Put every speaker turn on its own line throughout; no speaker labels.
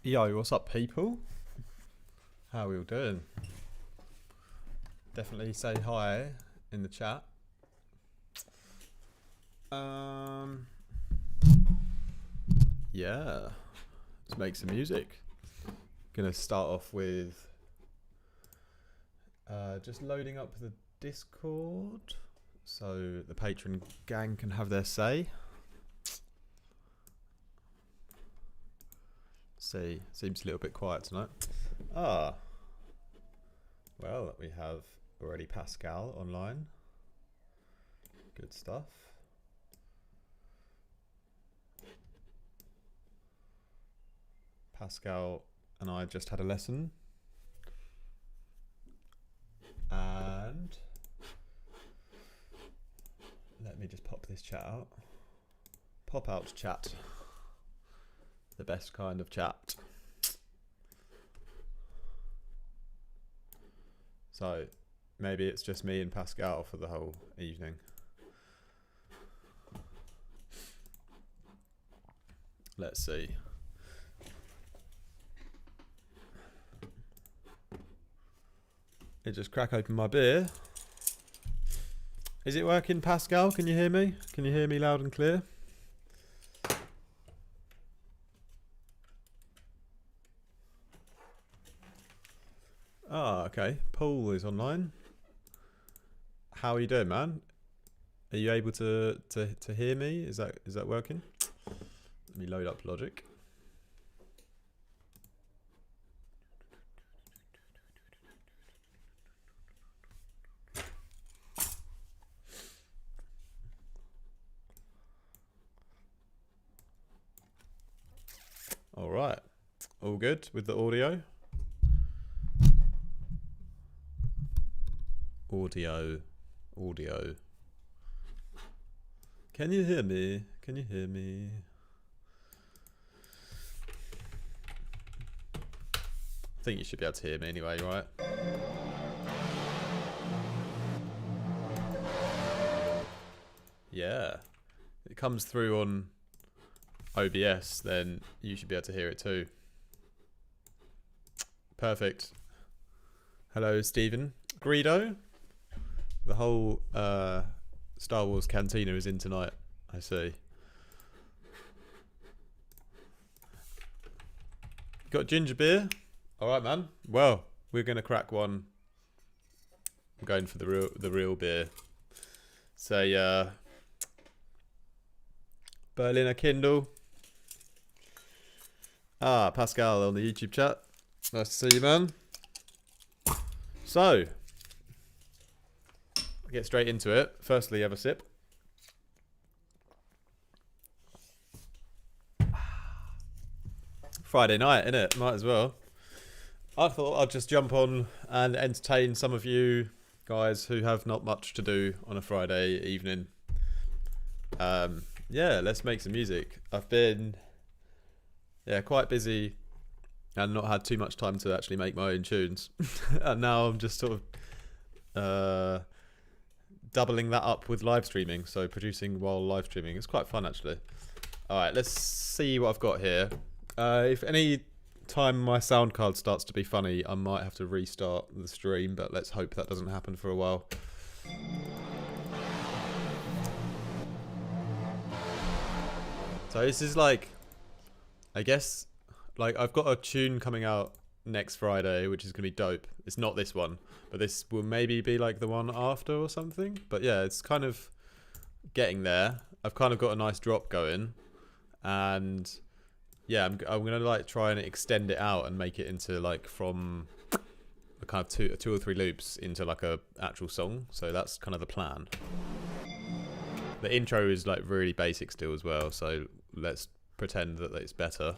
Yo, what's up, people? How are we all doing? Definitely say hi in the chat. Yeah, let's make some music. Gonna start off with just loading up the Discord so the patron gang can have their say. See, seems a little bit quiet tonight. Well, we have already Pascal online. Good stuff. Pascal and I just had a lesson. And let me just pop this chat out. Pop out chat. The best kind of chat. So maybe it's just me and Pascal for the whole evening. Let's see. I just crack open my beer. Is it working, Pascal? Can you hear me? Can you hear me loud and clear? Okay. Paul is online. How are you doing, man? Are you able to hear me? Is that working? Let me load up Logic. All right. All good with the audio? Audio. Can you hear me? Can you hear me? I think you should be able to hear me anyway, right? Yeah. It comes through on OBS, then you should be able to hear it too. Perfect. Hello, Stephen. Greedo. The whole Star Wars Cantina is in tonight, I see. Got ginger beer? Alright, man. Well, we're going to crack one. I'm going for the real beer. Say, Berliner Kindle. Pascal on the YouTube chat. Nice to see you, man. So, I'll get straight into it. Firstly, have a sip. Friday night, innit? Might as well. I thought I'd just jump on and entertain some of you guys who have not much to do on a Friday evening. Yeah, let's make some music. I've been quite busy and not had too much time to actually make my own tunes. And now I'm just sort of doubling that up with live streaming, so producing while live streaming. It's quite fun, actually. Alright, let's see what I've got here. If any time my sound card starts to be funny, I might have to restart the stream, but let's hope that doesn't happen for a while. So this is like, I guess, like I've got a tune coming out next Friday, which is going to be dope. It's not this one, but this will maybe be like the one after or something. But yeah, it's kind of getting there. I've kind of got a nice drop going, and yeah, I'm gonna like try and extend it out and make it into like from a kind of two or three loops into like a actual song. So that's kind of the plan. The intro is like really basic still as well, so let's pretend that it's better.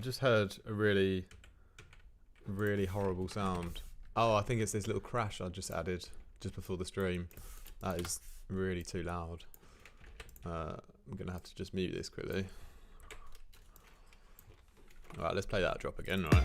just heard a really, really horrible sound. Oh, I think it's this little crash I just added just before the stream. That is really too loud. I'm gonna have to just mute this quickly. Alright, let's play that drop again, right?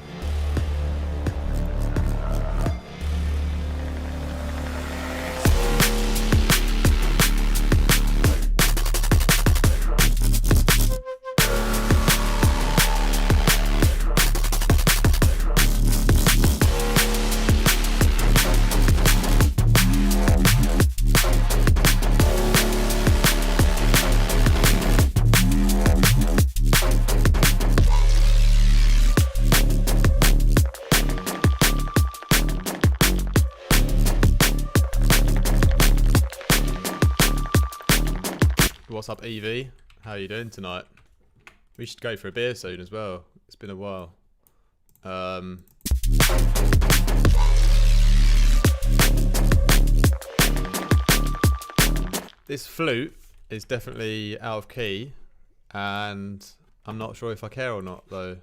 What's up, Evie? How are you doing tonight? We should go for a beer soon as well. It's been a while. This flute is definitely out of key, and I'm not sure if I care or not, though.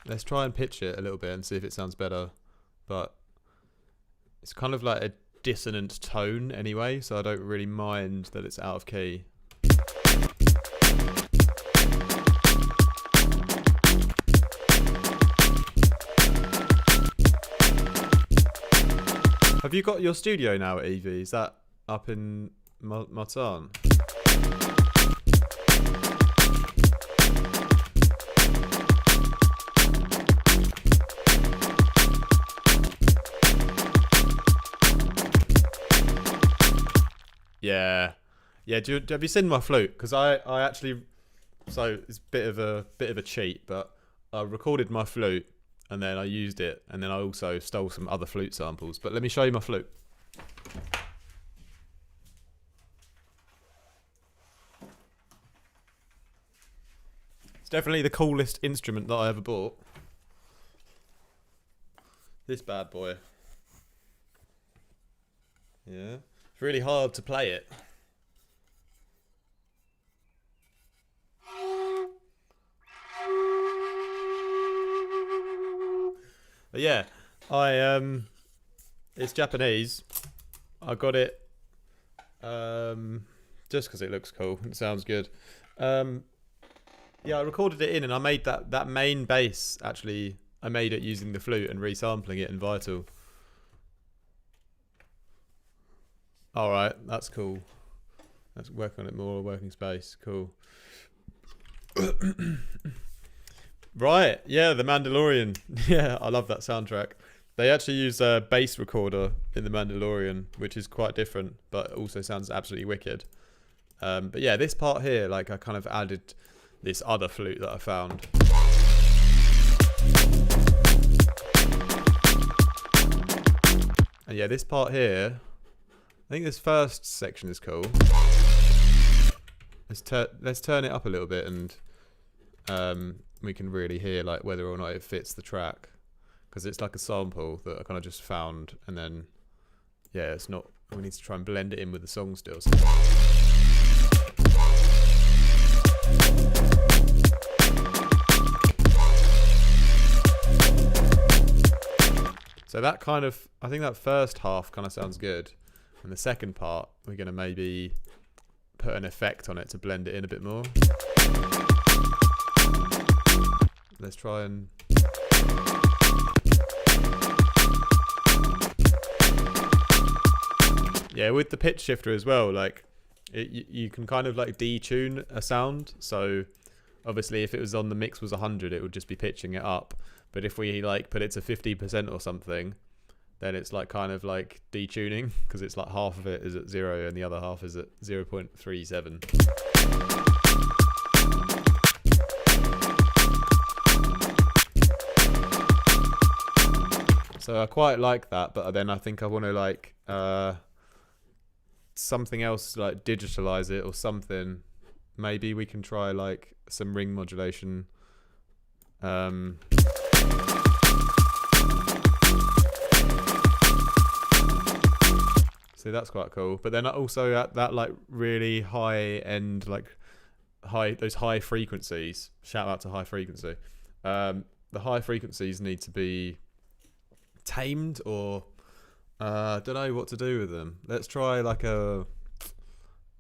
Let's try and pitch it a little bit and see if it sounds better, but it's kind of like a dissonant tone anyway, so I don't really mind that it's out of key. Have you got your studio now at Evie? Is that up in Martin? Yeah. Have you seen my flute? Because I actually, so it's a bit of a cheat, but I recorded my flute and then I used it, and then I also stole some other flute samples. But let me show you my flute. It's definitely the coolest instrument that I ever bought. This bad boy. Yeah. It's really hard to play it. But yeah, it's Japanese. I got it just because it looks cool. It sounds good. Yeah, I recorded it in, and I made that main bass. Actually, I made it using the flute and resampling it in Vital. All right, that's cool. Let's work on it more. Working space, cool. Right, yeah, The Mandalorian. Yeah, I love that soundtrack. They actually use a bass recorder in The Mandalorian, which is quite different, but also sounds absolutely wicked. But yeah, this part here, like I kind of added this other flute that I found. And yeah, this part here, I think this first section is cool. Let's turn it up a little bit, and we can really hear like whether or not it fits the track, because it's like a sample that I kind of just found, and then yeah, it's not. We need to try and blend it in with the song still. So that kind of, I think that first half kind of sounds good, and the second part we're gonna maybe put an effect on it to blend it in a bit more. Let's try and yeah, with the pitch shifter as well, like you can kind of like detune a sound. So obviously if it was on the mix was 100, it would just be pitching it up. But if we like put it to 50% or something, then it's like kind of like detuning, because it's like half of it is at 0 and the other half is at 0.37. So I quite like that, but then I think I want to like something else, like digitalize it or something. Maybe we can try like some ring modulation. See, that's quite cool. But then also at that like really high end, like those high frequencies. Shout out to high frequency. The high frequencies need to be tamed, or I don't know what to do with them. Let's try like a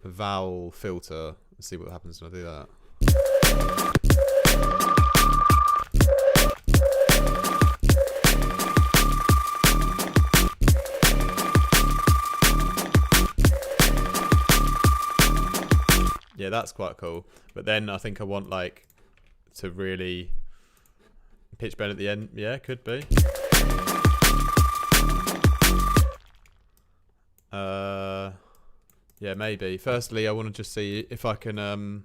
vowel filter and see what happens when I do that. Yeah, that's quite cool. But then I think I want like to really pitch bend at the end. Yeah, could be. Yeah, maybe. Firstly, I want to just see if I can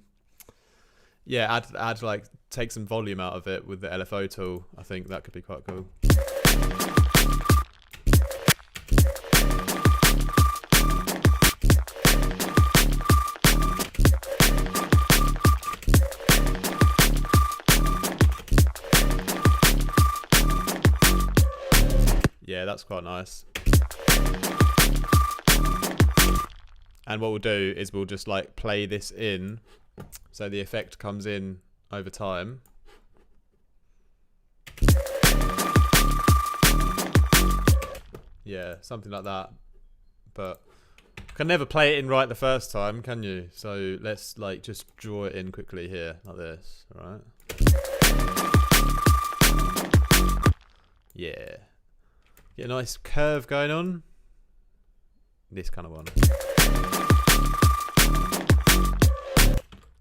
yeah, add like take some volume out of it with the LFO tool. I think that could be quite cool. Yeah, that's quite nice. And what we'll do is we'll just like play this in, so the effect comes in over time. Yeah, something like that. But you can never play it in right the first time, can you? So let's like just draw it in quickly here, like this, alright? Yeah. Get a nice curve going on. This kind of one.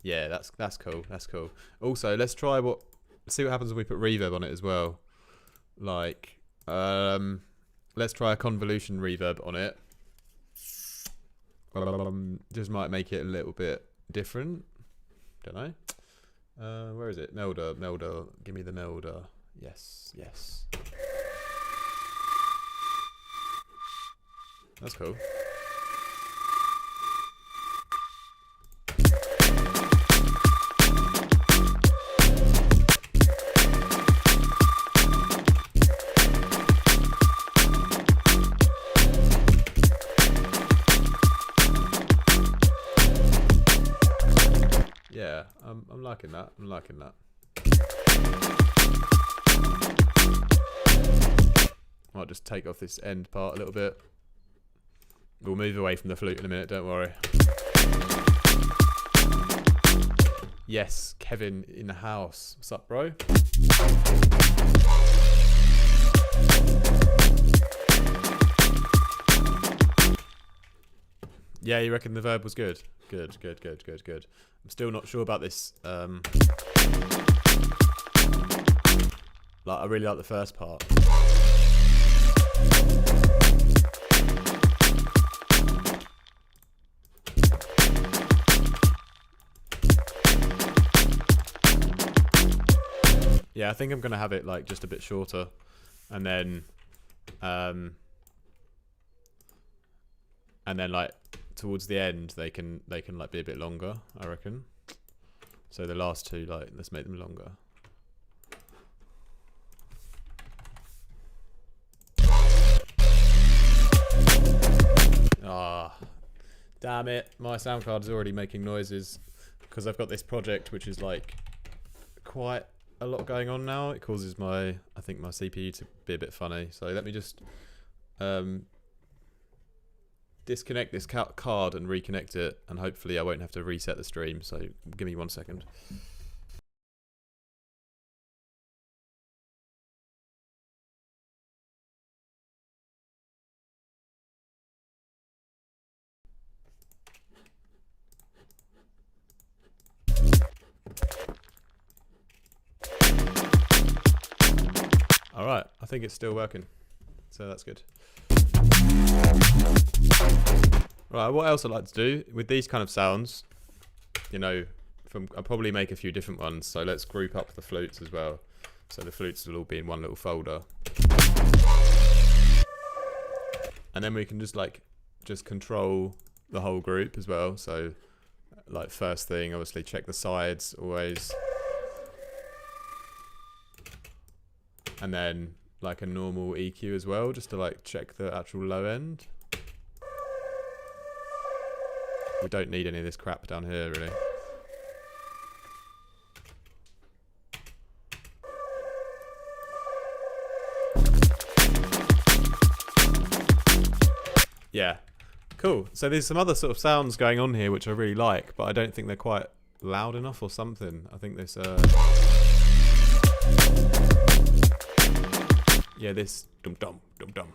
Yeah, that's cool. That's cool. Also, let's see what happens when we put reverb on it as well. Like, let's try a convolution reverb on it. Just might make it a little bit different. Don't know. Where is it? Melder. Give me the melder. Yes. That's cool. Yeah, I'm liking that. I'm liking that. I'll just take off this end part a little bit. We'll move away from the flute in a minute, don't worry. Yes, Kevin in the house. What's up, bro? Yeah, you reckon the verb was good? Good. I'm still not sure about this. Like, I really like the first part. Yeah, I think I'm gonna have it like just a bit shorter, and then like towards the end they can like be a bit longer, I reckon. So the last two, like, let's make them longer. Ah, damn it! My sound card is already making noises because I've got this project which is like quite a lot going on now. It causes I think my CPU to be a bit funny. So let me just disconnect this card and reconnect it, and hopefully I won't have to reset the stream. So give me 1 second. Alright, I think it's still working, so that's good. Right, what else I'd like to do with these kind of sounds, you know, I'll probably make a few different ones, so let's group up the flutes as well. So the flutes will all be in one little folder. And then we can just control the whole group as well. So like first thing, obviously check the sides always. And then like a normal EQ as well, just to like check the actual low end. We don't need any of this crap down here, really. Yeah. Cool. So there's some other sort of sounds going on here which I really like, but I don't think they're quite loud enough or something. I think this yeah, this dum dum dum dum.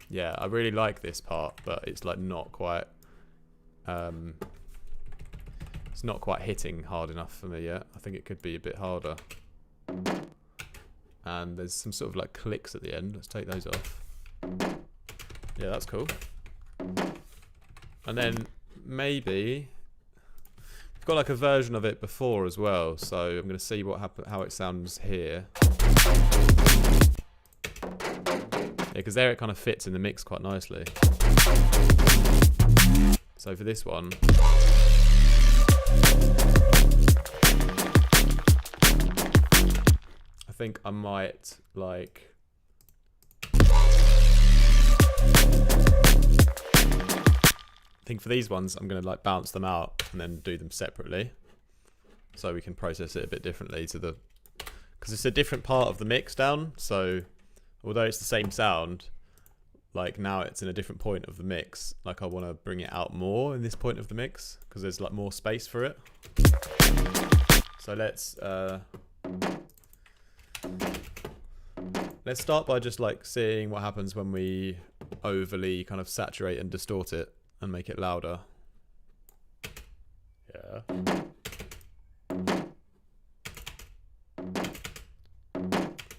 Yeah, I really like this part, but it's like not quite it's not quite hitting hard enough for me yet. I think it could be a bit harder. And there's some sort of like clicks at the end. Let's take those off. Yeah, that's cool. And then maybe I've got like a version of it before as well, so I'm going to see how it sounds here. Yeah, because there it kind of fits in the mix quite nicely. So for this one, I think I might like I think for these ones I'm going to like bounce them out and then do them separately so we can process it a bit differently to the, because it's a different part of the mix down, so although it's the same sound, like now it's in a different point of the mix, like I want to bring it out more in this point of the mix because there's like more space for it. So let's start by just like seeing what happens when we overly kind of saturate and distort it and make it louder. Yeah.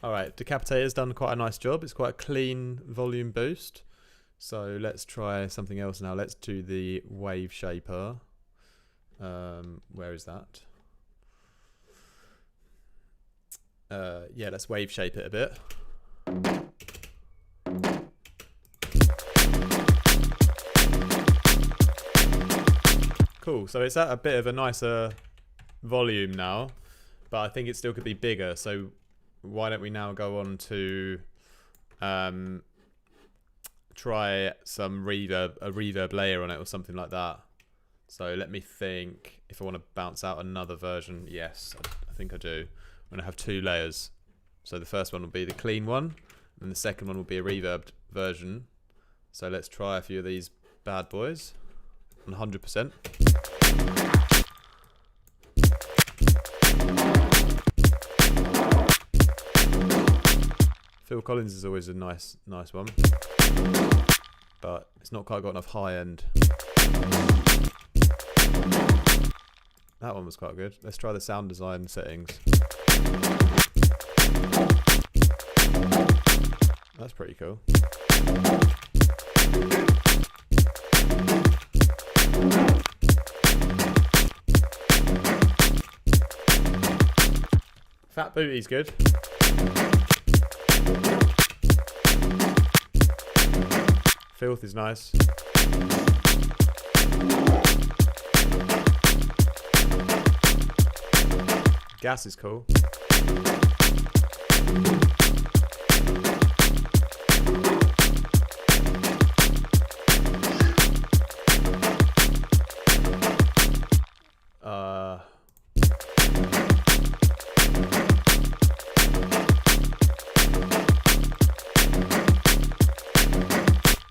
Alright, Decapitator's done quite a nice job. It's quite a clean volume boost. So let's try something else now. Let's do the Wave Shaper. Where is that? Yeah, let's wave shape it a bit. Cool, so it's at a bit of a nicer volume now, but I think it still could be bigger, so why don't we now go on to try some reverb, a reverb layer on it or something like that. So let me think if I want to bounce out another version. Yes, I think I do. I'm going to have two layers. So the first one will be the clean one, and the second one will be a reverbed version. So let's try a few of these bad boys on 100%. Phil Collins is always a nice one, but it's not quite got enough high end. That one was quite good. Let's try the sound design settings. That's pretty cool. Fat Booty's good. Filth is nice. Gas is cool.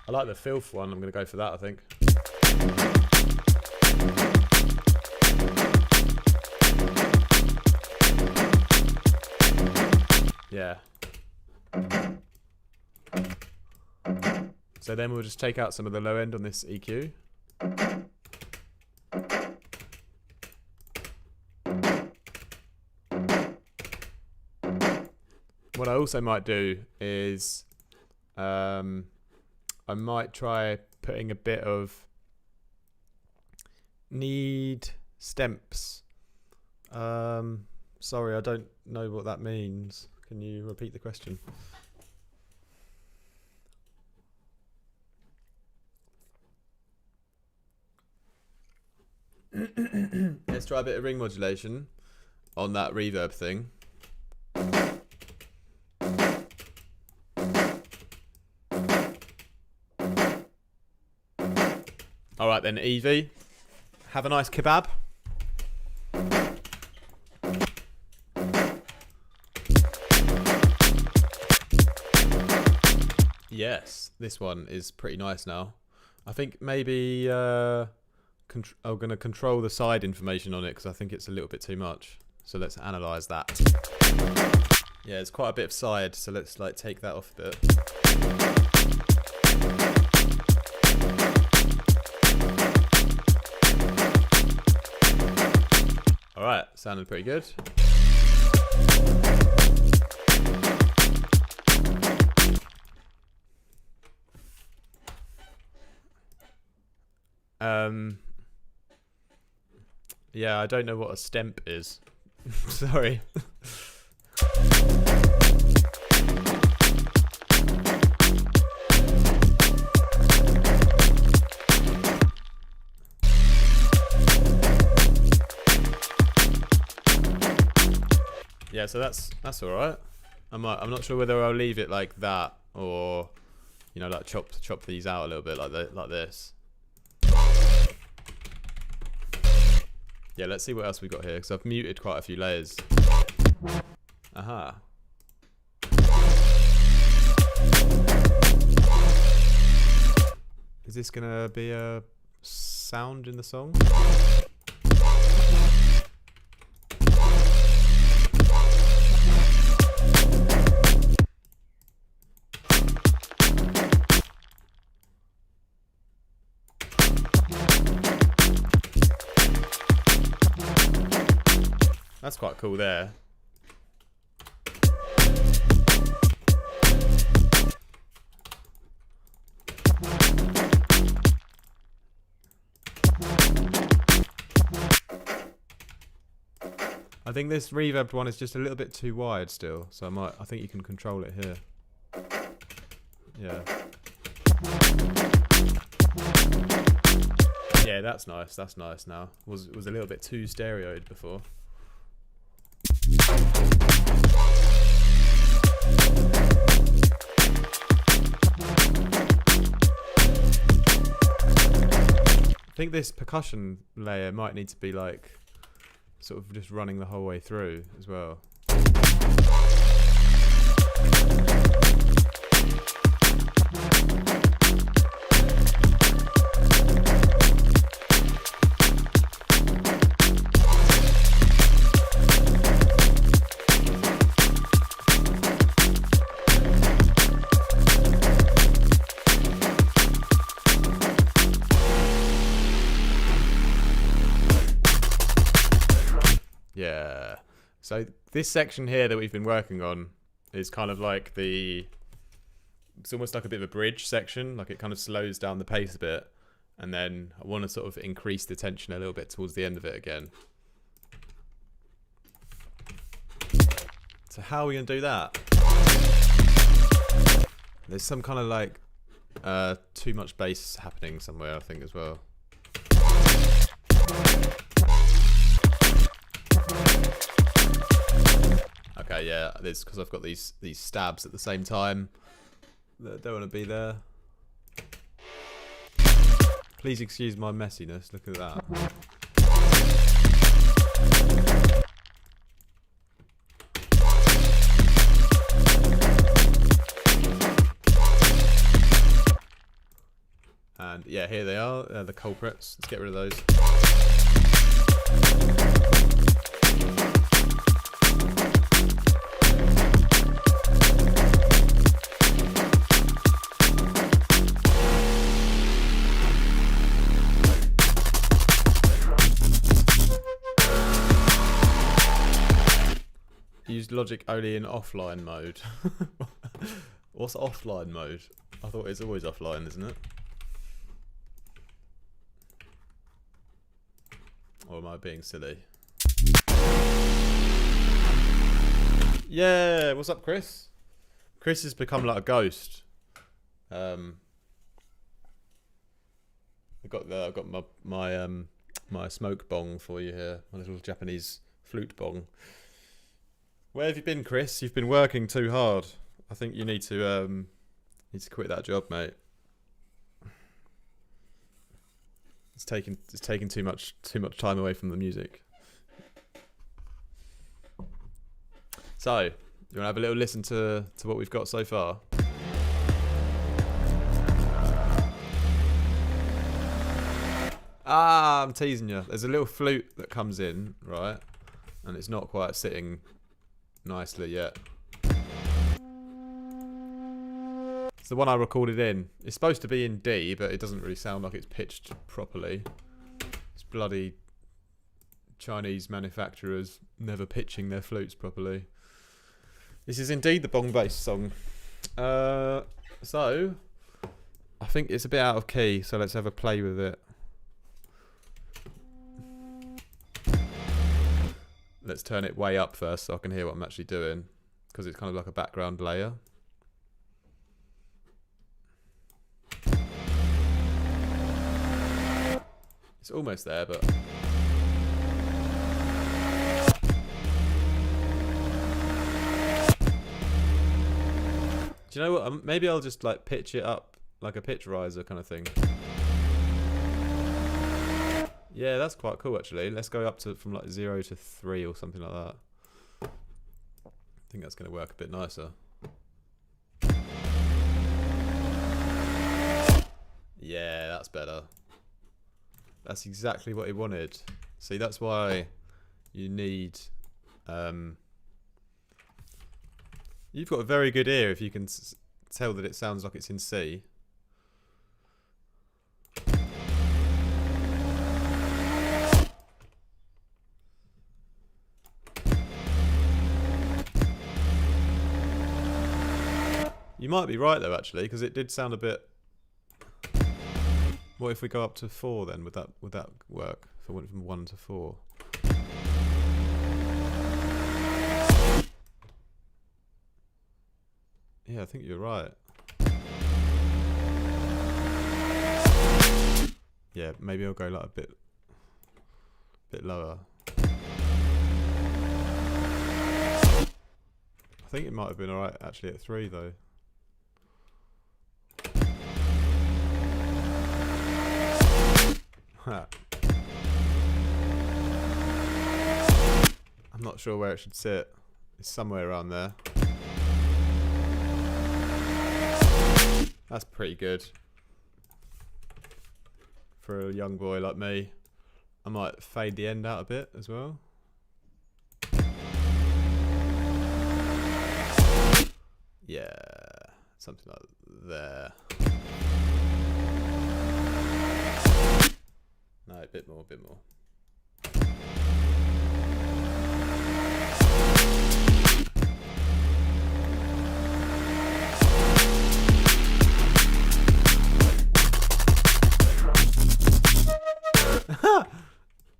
I like the filth one. I'm going to go for that, I think. Yeah. So then we'll just take out some of the low end on this EQ. What I also might do is I might try putting a bit of need stemps. Sorry, I don't know what that means. Can you repeat the question? Let's try a bit of ring modulation on that reverb thing. Alright then, Evie. Have a nice kebab. Yes, this one is pretty nice now. I think maybe I'm going to control the side information on it because I think it's a little bit too much. So let's analyse that. Yeah, it's quite a bit of side, so let's like take that off a bit. Alright, sounded pretty good. Yeah, I don't know what a stemp is. Sorry. Yeah, so that's all right. I'm not sure whether I'll leave it like that or, you know, like chop these out a little bit like this. Yeah, let's see what else we got here because I've muted quite a few layers. Aha. Is this gonna be a sound in the song? That's quite cool there. I think this reverbed one is just a little bit too wide still, so I think you can control it here. Yeah. Yeah, that's nice. That's nice now. Was a little bit too stereoed before. I think this percussion layer might need to be like sort of just running the whole way through as well. Yeah. So this section here that we've been working on is kind of like it's almost like a bit of a bridge section, like it kind of slows down the pace a bit, and then I want to sort of increase the tension a little bit towards the end of it again. So how are we going to do that? There's some kind of like too much bass happening somewhere, I think, as well. Okay, yeah, it's because I've got these stabs at the same time that don't want to be there. Please excuse my messiness, look at that. And yeah, here they are, the culprits. Let's get rid of those. Use Logic only in offline mode. What's offline mode? I thought it's always offline, isn't it? Or am I being silly? Yeah, what's up, Chris? Chris has become like a ghost. I got my smoke bong for you here, my little Japanese flute bong. Where have you been, Chris? You've been working too hard. I think you need to quit that job, mate. It's taking too much time away from the music. So, you want to have a little listen to what we've got so far? Ah, I'm teasing you. There's a little flute that comes in, right? And it's not quite sitting nicely yet. It's the one I recorded in. It's supposed to be in D, but it doesn't really sound like it's pitched properly. It's bloody Chinese manufacturers never pitching their flutes properly. This is indeed the bong bass song. So, I think it's a bit out of key, so let's have a play with it. Let's turn it way up first so I can hear what I'm actually doing, because it's kind of like a background layer. It's almost there, but... Do you know what? Maybe I'll just like pitch it up like a pitch riser kind of thing. Yeah, that's quite cool actually. Let's go up to from like 0 to 3 or something like that. I think that's going to work a bit nicer. Yeah, that's better. That's exactly what he wanted. See, that's why you need... You've got a very good ear if you can tell that it sounds like it's in C. You might be right though, actually, because it did sound a bit... What if we go up to 4 then? Would that work? If I went from 1 to 4? Yeah, I think you're right. Yeah, maybe I'll go like a bit lower. I think it might have been alright actually at 3 though. I'm not sure where it should sit. It's somewhere around there. That's pretty good. For a young boy like me. I might fade the end out a bit as well. Yeah, something like there. No, a bit more, a bit more.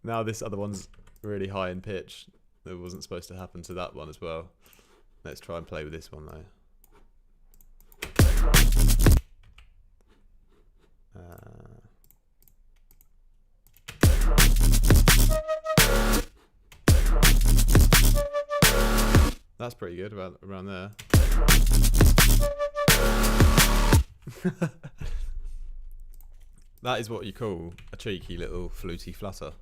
Now this other one's really high in pitch. That wasn't supposed to happen to that one as well. Let's try and play with this one though. That's pretty good, around there. That is what you call a cheeky little fluty flutter.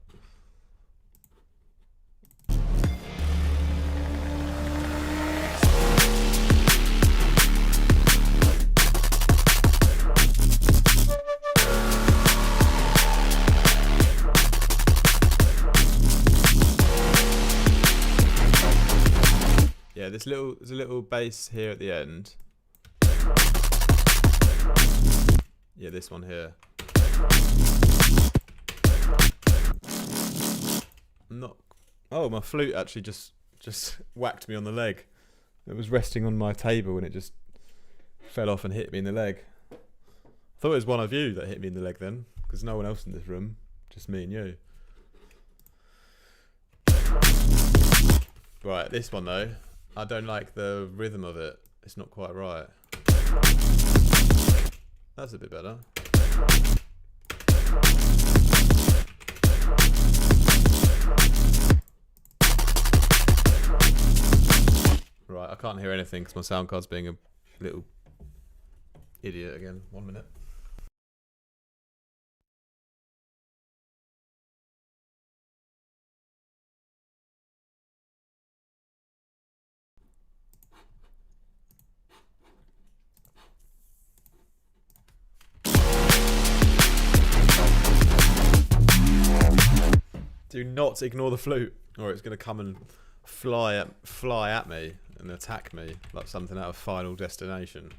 Yeah, there's a little bass here at the end. Yeah, this one here. Not. Oh, my flute actually just whacked me on the leg. It was resting on my table and it just fell off and hit me in the leg. I thought it was one of you that hit me in the leg then, because no one else in this room, just me and you. Right, this one though, I don't like the rhythm of it. It's not quite right. That's a bit better. Right, I can't hear anything because my sound card's being a little idiot again. 1 minute. Do not ignore the flute, or it's going to come and fly at me and attack me like something out of Final Destination.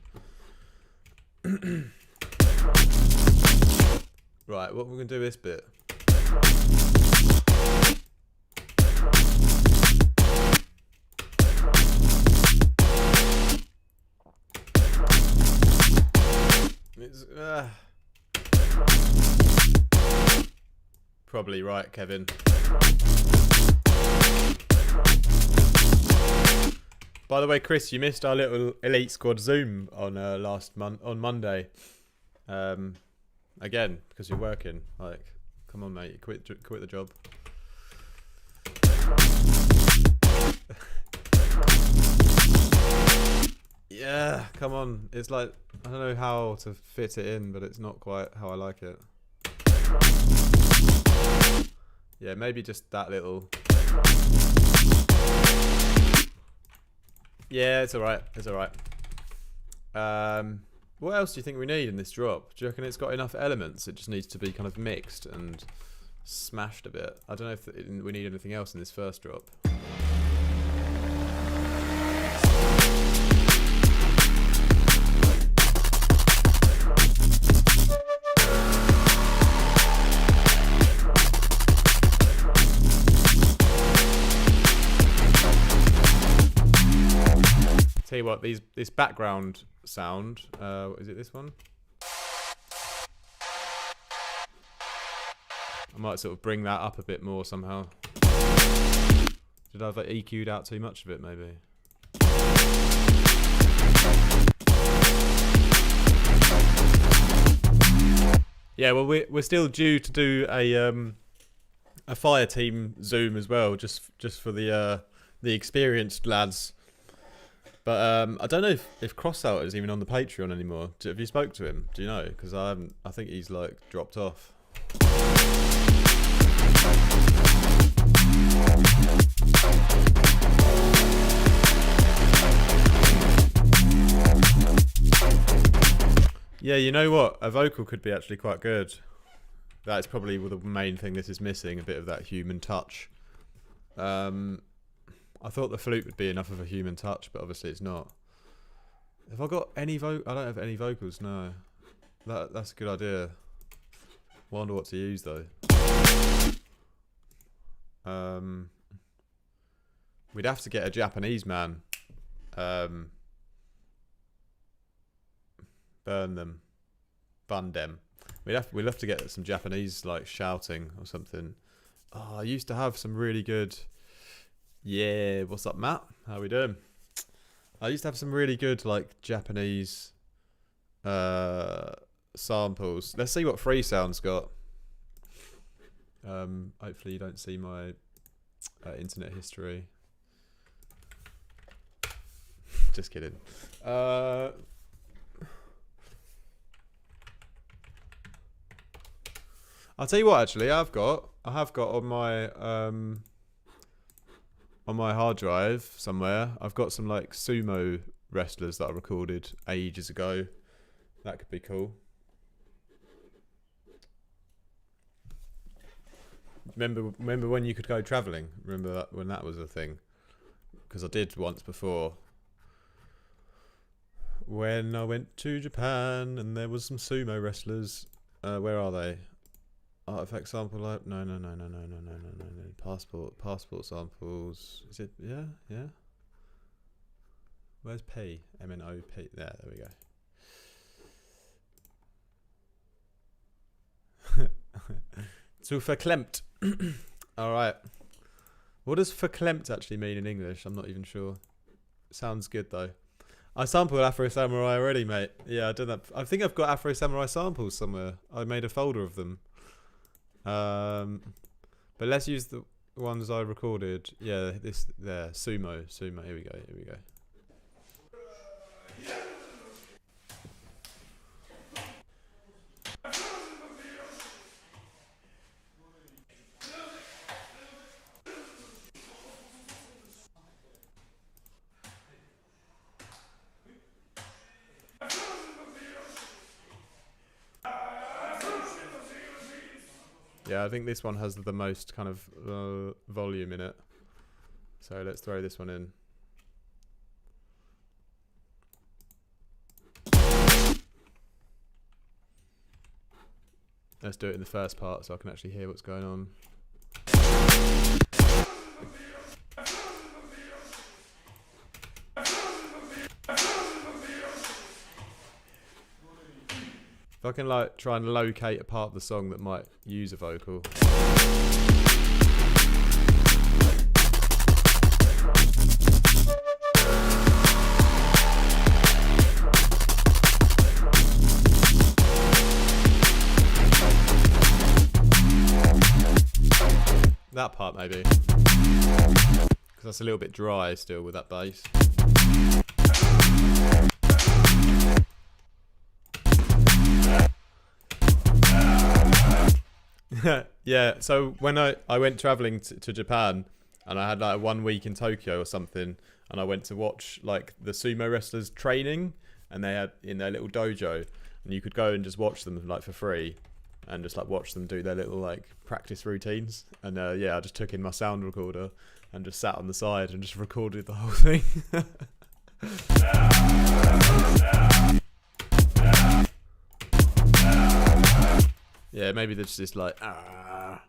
Right, what we're going to do this bit. It's, probably right, Kevin. By the way, Chris, you missed our little Elite Squad Zoom on on Monday. Again, because you're working. Like, come on, mate, quit the job. Yeah, come on. It's like, I don't know how to fit it in, but it's not quite how I like it. Yeah, maybe just that little. Yeah, it's alright. It's alright. What else do you think we need in this drop? Do you reckon it's got enough elements? It just needs to be kind of mixed and smashed a bit. I don't know if we need anything else in this first drop. Tell you what, this background sound, is it this one? I might sort of bring that up a bit more somehow. Did I have EQ'd out too much of it, maybe? Yeah, well, we're still due to do a fire team Zoom as well, just for the experienced lads. But I don't know if Crossout is even on the Patreon anymore. Have you spoke to him? Do you know? Because I haven't. I think he's like dropped off. Yeah, you know what? A vocal could be actually quite good. That's probably the main thing this is missing, a bit of that human touch. I thought the flute would be enough of a human touch, but obviously it's not. Have I got any I don't have any vocals, no. That's a good idea. Wonder what to use though. We'd have to get a Japanese man. Bun them. We'd have to get some Japanese like shouting or something. Oh, I used to have some really good. Yeah, what's up, Matt? How we doing? I used to have some really good like Japanese samples. Let's see what Freesound's got. Hopefully you don't see my internet history. Just kidding. I'll tell you what. Actually, I have got on my hard drive somewhere. I've got some like sumo wrestlers that I recorded ages ago. That could be cool. Remember when you could go travelling? Remember that, when that was a thing? Because I did once before. When I went to Japan and there was some sumo wrestlers. Where are they? Artifact sample. No. Passport samples. Is it? Yeah. Where's P? MNOP. There we go. Zu verklemmt. All right. What does verklemmt actually mean in English? I'm not even sure. Sounds good though. I sampled Afro Samurai already, mate. Yeah, I did that. I think I've got Afro Samurai samples somewhere. I made a folder of them. But let's use the ones I recorded. Yeah, this there. Sumo. Here we go. Yeah, I think this one has the most kind of volume in it. So let's throw this one in. Let's do it in the first part so I can actually hear what's going on. If I can like try and locate a part of the song that might use a vocal. That part maybe, because that's a little bit dry still with that bass. Yeah, so when I went traveling to Japan, and I had like 1 week in Tokyo or something, and I went to watch like the sumo wrestlers training, and they had in their little dojo, and you could go and just watch them like for free, and just like watch them do their little like practice routines. And yeah, I just took in my sound recorder and just sat on the side and just recorded the whole thing. Yeah, maybe there's just like kind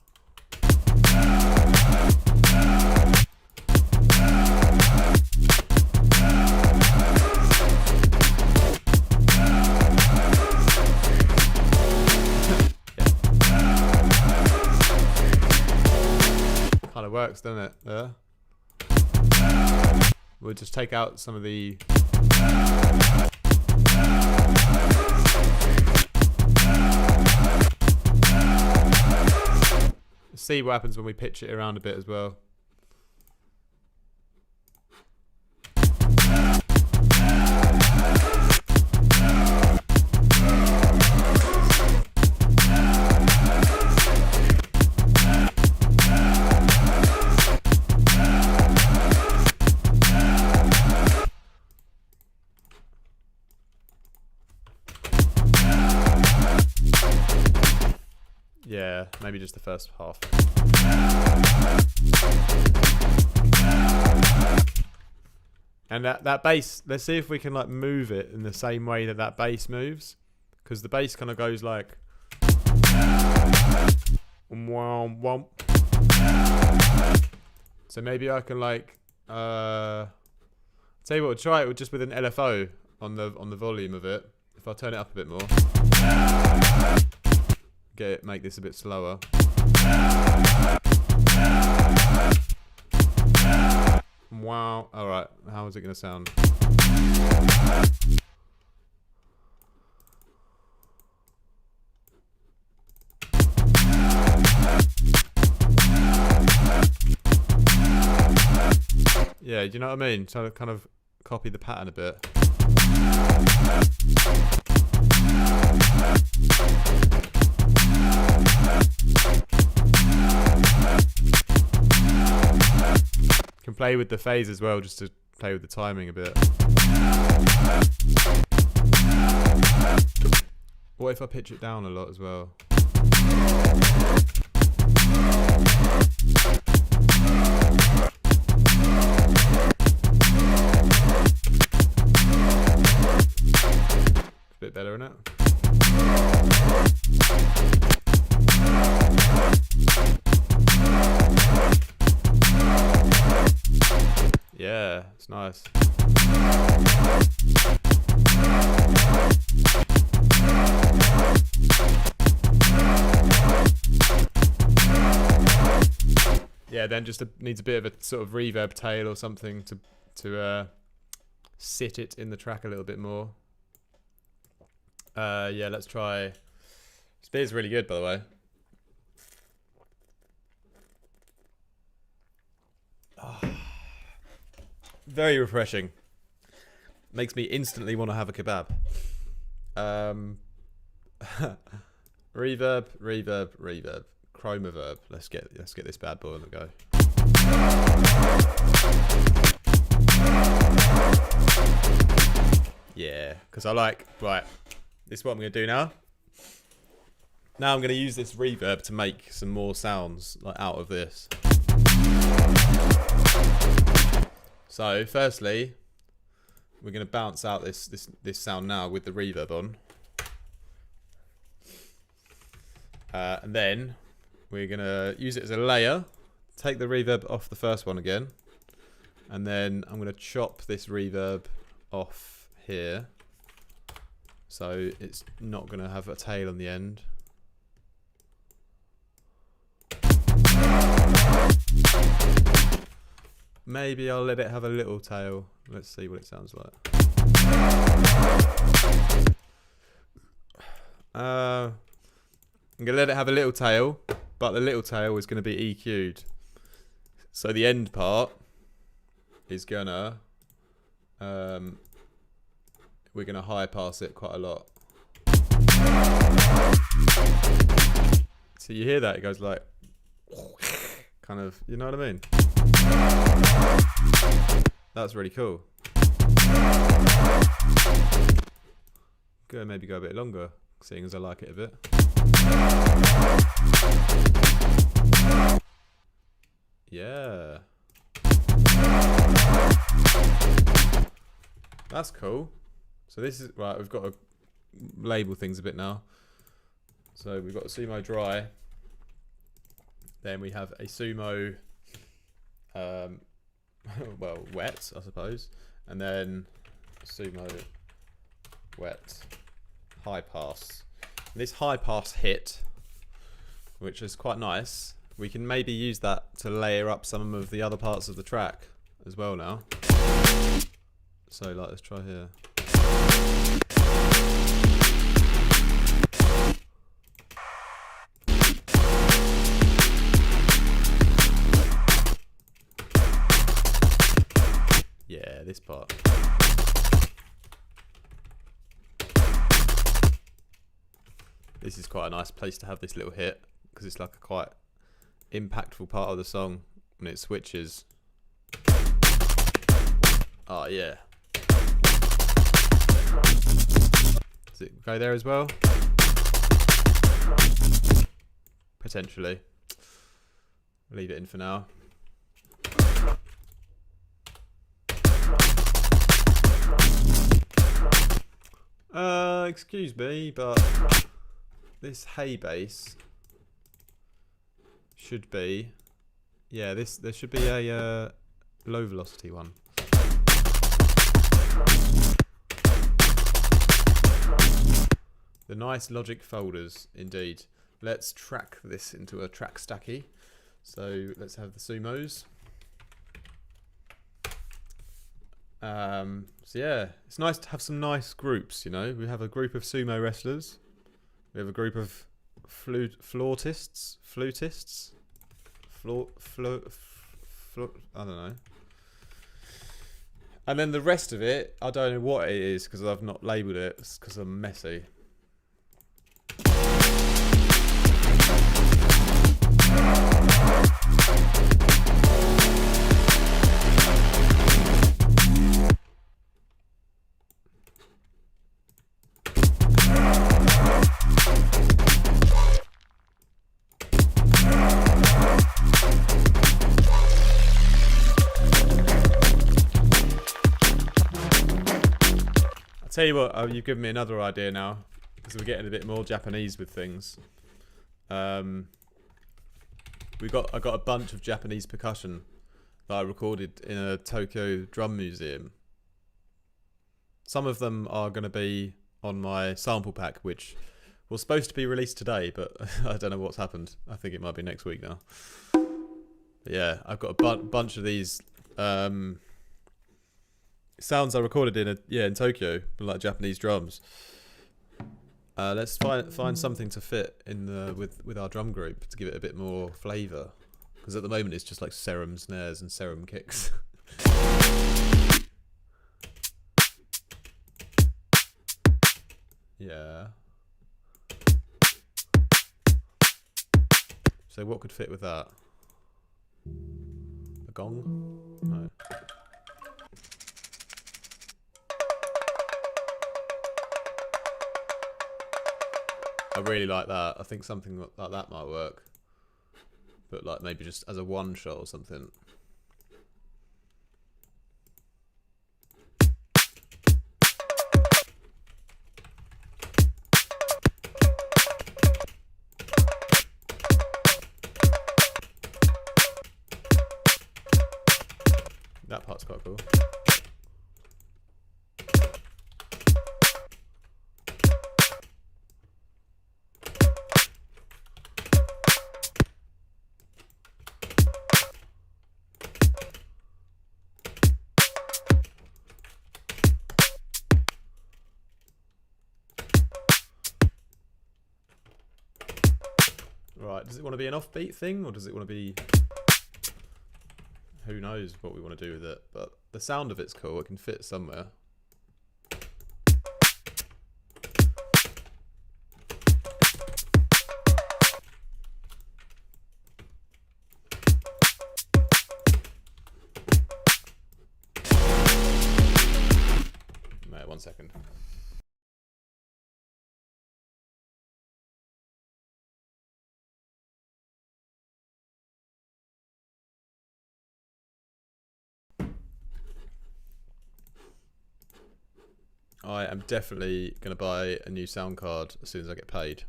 of works, doesn't it? Yeah. We'll just take out some of the see what happens when we pitch it around a bit as well. Yeah, maybe just the first half. And that bass, let's see if we can like move it in the same way that bass moves, because the bass kind of goes like so maybe I can like tell you what, we'll try it just with an LFO on the volume of it. If I turn it up a bit more, make this a bit slower. Wow. Alright, how is it going to sound? Yeah, do you know what I mean? So kind of copy the pattern a bit. Can play with the phase as well, just to play with the timing a bit. What if I pitch it down a lot as well? A bit better, isn't it? Yeah, it's nice. Yeah, then just needs a bit of a sort of reverb tail or something to sit it in the track a little bit more. Yeah, let's try. This beer's really good, by the way. Oh. Very refreshing. Makes me instantly want to have a kebab. Reverb, reverb, reverb. Chroma verb. Let's get this bad boy on the go. Yeah, because I like, right, this is what I'm going to do now. Now I'm going to use this reverb to make some more sounds like out of this. So firstly, we're going to bounce out this sound now with the reverb on. And then we're going to use it as a layer, take the reverb off the first one again, and then I'm going to chop this reverb off here so it's not going to have a tail on the end. Maybe I'll let it have a little tail. Let's see what it sounds like. I'm going to let it have a little tail, but the little tail is going to be EQ'd. So the end part is going to... we're going to high pass it quite a lot. So you hear that? It goes like... kind of, you know what I mean? That's really cool. Go maybe go a bit longer, seeing as I like it a bit. Yeah. That's cool. So this is right, we've got to label things a bit now. So we've got a sumo dry. Then we have a sumo well, wet, I suppose. And then sumo wet high pass. And this high pass hit, which is quite nice, we can maybe use that to layer up some of the other parts of the track as well now. So like, let's try here. Yeah, this part. This is quite a nice place to have this little hit, because it's like a quite impactful part of the song when it switches. Oh yeah. Does it go there as well? Potentially. Leave it in for now. Excuse me, but this hay bass should be, yeah, there should be a low velocity one. The nice Logic folders, indeed. Let's track this into a track stacky. So let's have the sumos. So yeah, it's nice to have some nice groups, you know. We have a group of sumo wrestlers. We have a group of flautists, I don't know. And then the rest of it, I don't know what it is because I've not labelled it, because I'm messy. Tell you what, you've given me another idea now, because we're getting a bit more Japanese with things. I got a bunch of Japanese percussion that I recorded in a Tokyo drum museum. Some of them are going to be on my sample pack, which was supposed to be released today, but I don't know what's happened. I think it might be next week now. But yeah, I've got a bunch of these sounds I recorded in Tokyo, like Japanese drums. Let's find something to fit in with our drum group to give it a bit more flavour, because at the moment it's just like serum snares and serum kicks. Yeah. So what could fit with that? A gong? No. I really like that. I think something like that might work. But like maybe just as a one shot or something. That part's quite cool. Right, does it want to be an offbeat thing, or does it want to be... Who knows what we want to do with it, but the sound of it's cool, it can fit somewhere. Wait, 1 second. I am definitely going to buy a new sound card as soon as I get paid.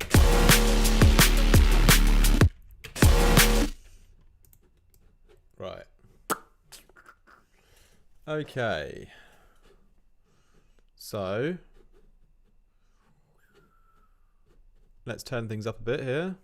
Right. Okay. So, let's turn things up a bit here.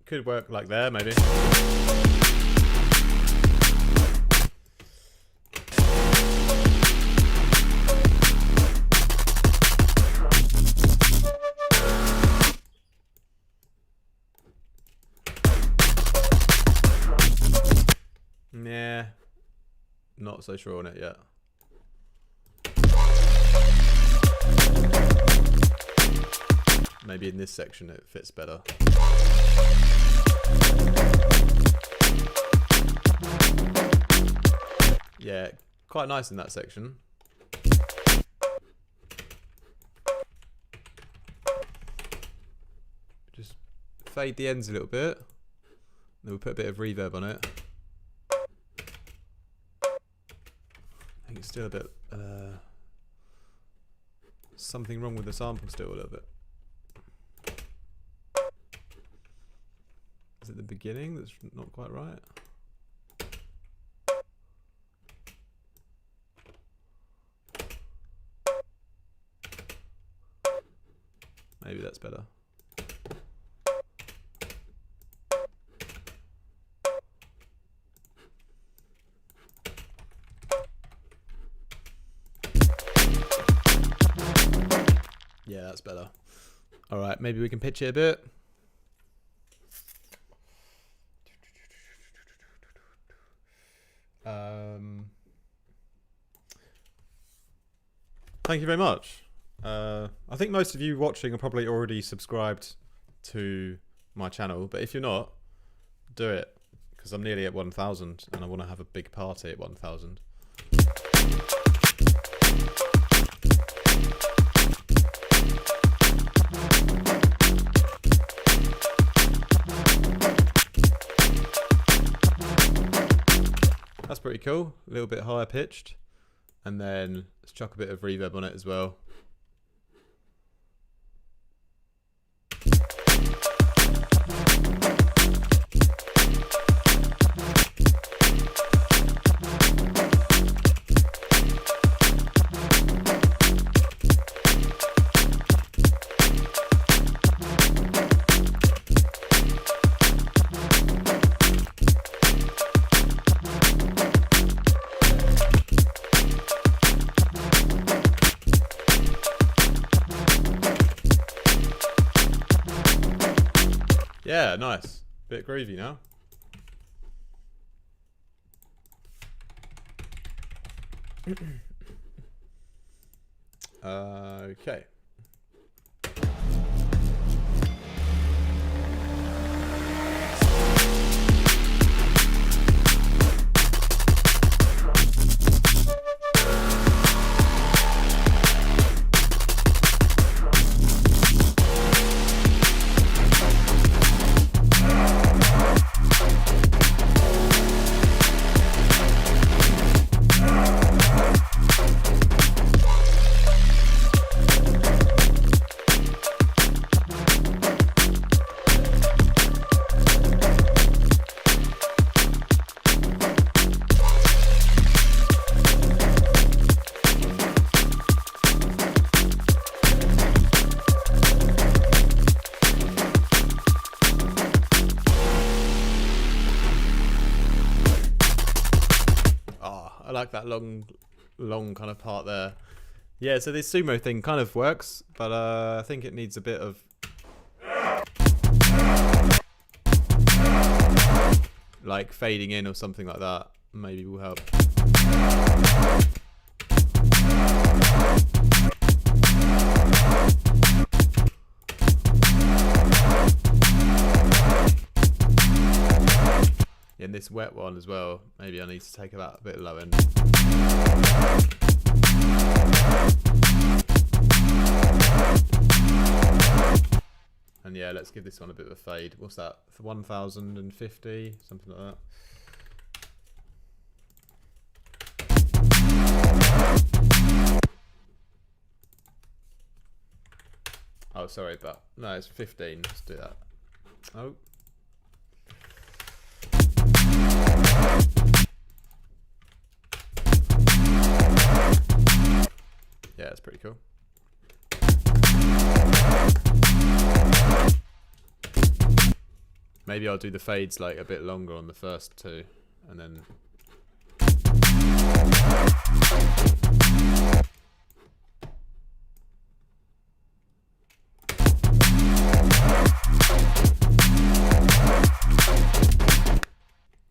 Could work like there, maybe. Yeah, not so sure on it yet. Maybe in this section it fits better. Yeah, quite nice in that section. Just fade the ends a little bit. Then we'll put a bit of reverb on it. I think it's still a bit... something wrong with the sample still a little bit. Is it the beginning that's not quite right? Maybe that's better. Yeah, that's better. All right, maybe we can pitch it a bit. Thank you very much. I think most of you watching are probably already subscribed to my channel, but if you're not, do it, because I'm nearly at 1,000 and I want to have a big party at 1,000. That's pretty cool, a little bit higher pitched, and then let's chuck a bit of reverb on it as well. Yeah, nice. Bit groovy now. Okay. like that long kind of part there. Yeah, so this sumo thing kind of works, but I think it needs a bit of like fading in or something like that. Maybe will help. In this wet one as well, maybe I need to take that a bit low end. And yeah, let's give this one a bit of a fade. What's that? For 1050, something like that. Oh, sorry, but no, it's 15. Let's do that. Oh. Yeah, it's pretty cool. Maybe I'll do the fades like a bit longer on the first two, and then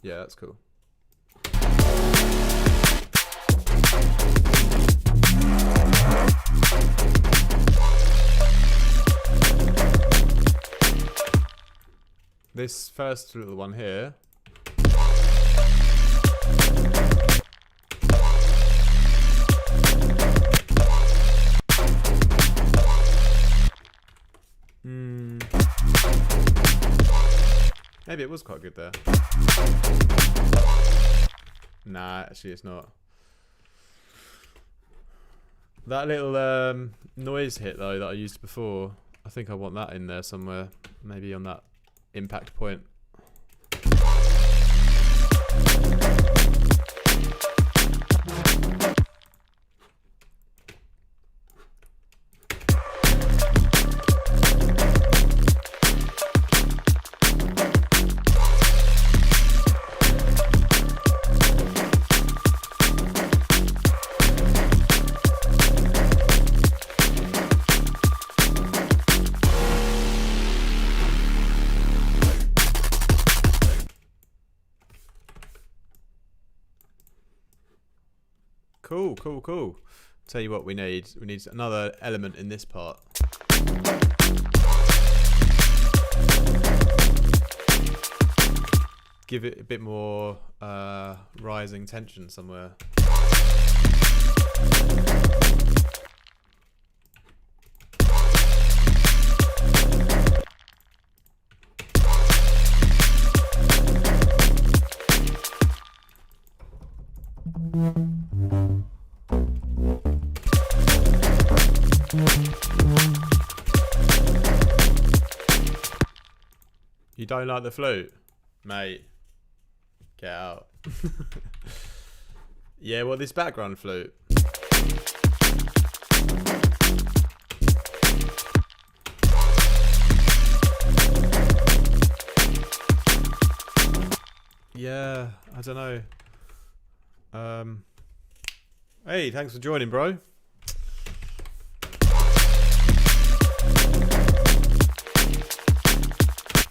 yeah, that's cool. This first little one here. Maybe it was quite good there. Nah, actually it's not. That little noise hit though that I used before, I think I want that in there somewhere. Maybe on that impact point. Cool. Tell you what we need. We need another element in this part. Give it a bit more rising tension somewhere. You don't like the flute? Mate, get out. Yeah, well, this background flute. Yeah, I don't know. Hey, thanks for joining, bro.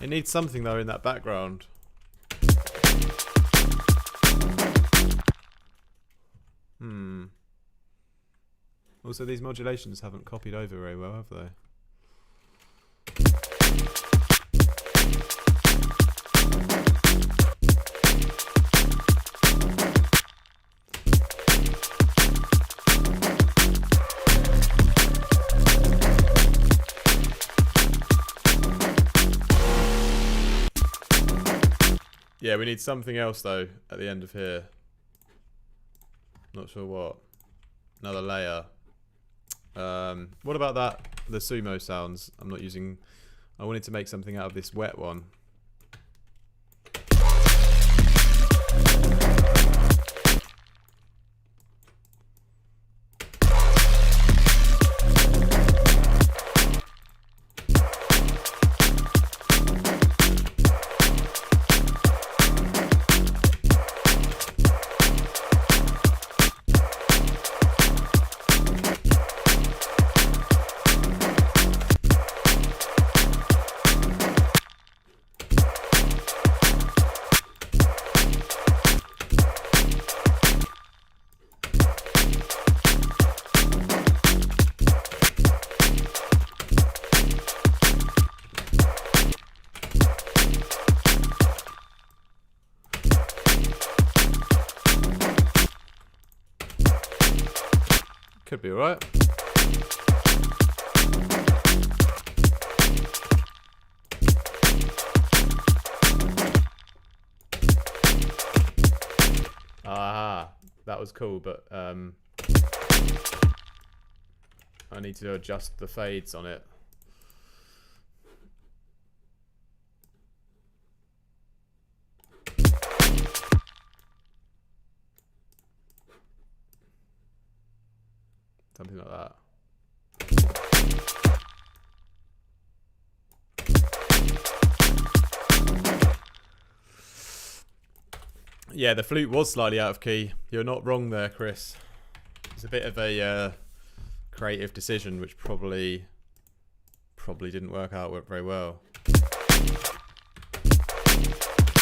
It needs something though in that background. Also, these modulations haven't copied over very well, have they? Yeah, we need something else though at the end of here. Not sure what. Another layer. What about that? The sumo sounds. I'm not using. I wanted to make something out of this wet one. Could be alright. Ah, that was cool, but I need to adjust the fades on it. Something like that. Yeah, the flute was slightly out of key. You're not wrong there, Chris. It's a bit of a creative decision, which probably didn't work out very well.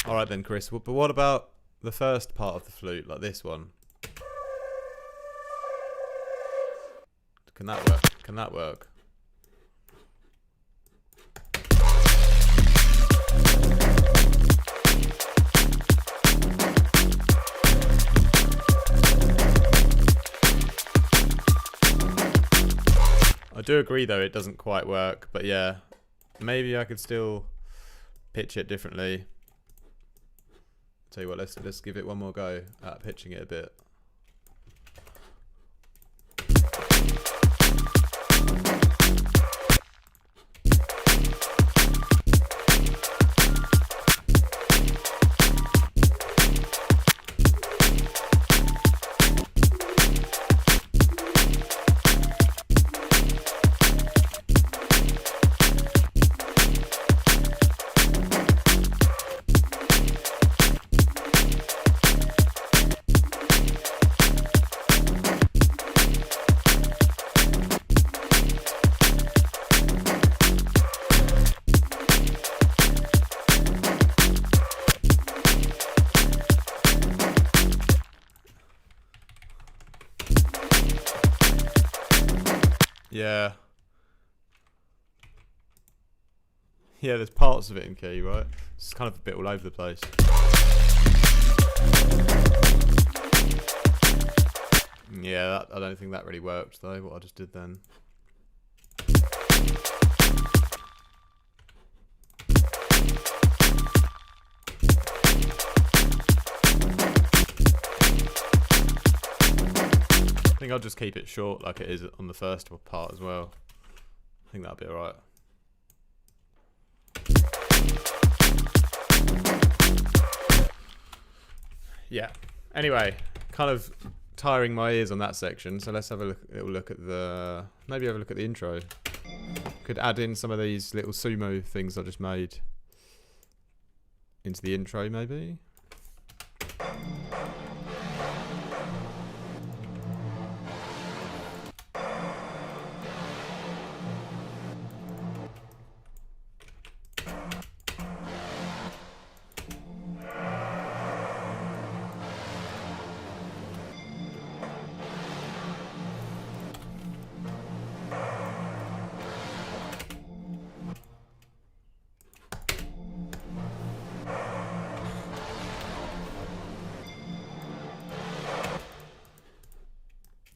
All right then, Chris. But what about the first part of the flute, like this one? Can that work? Can that work? I do agree though it doesn't quite work, but yeah, maybe I could still pitch it differently. Tell you what, let's give it one more go at pitching it a bit. Yeah. Yeah, there's parts of it in key, right? It's kind of a bit all over the place. Yeah, I don't think that really worked though, what I just did then. I think I'll just keep it short like it is on the first part as well. I think that'll be alright. Yeah. Anyway, kind of tiring my ears on that section, so let's have a little look at the... Maybe have a look at the intro. Could add in some of these little sumo things I just made into the intro, maybe?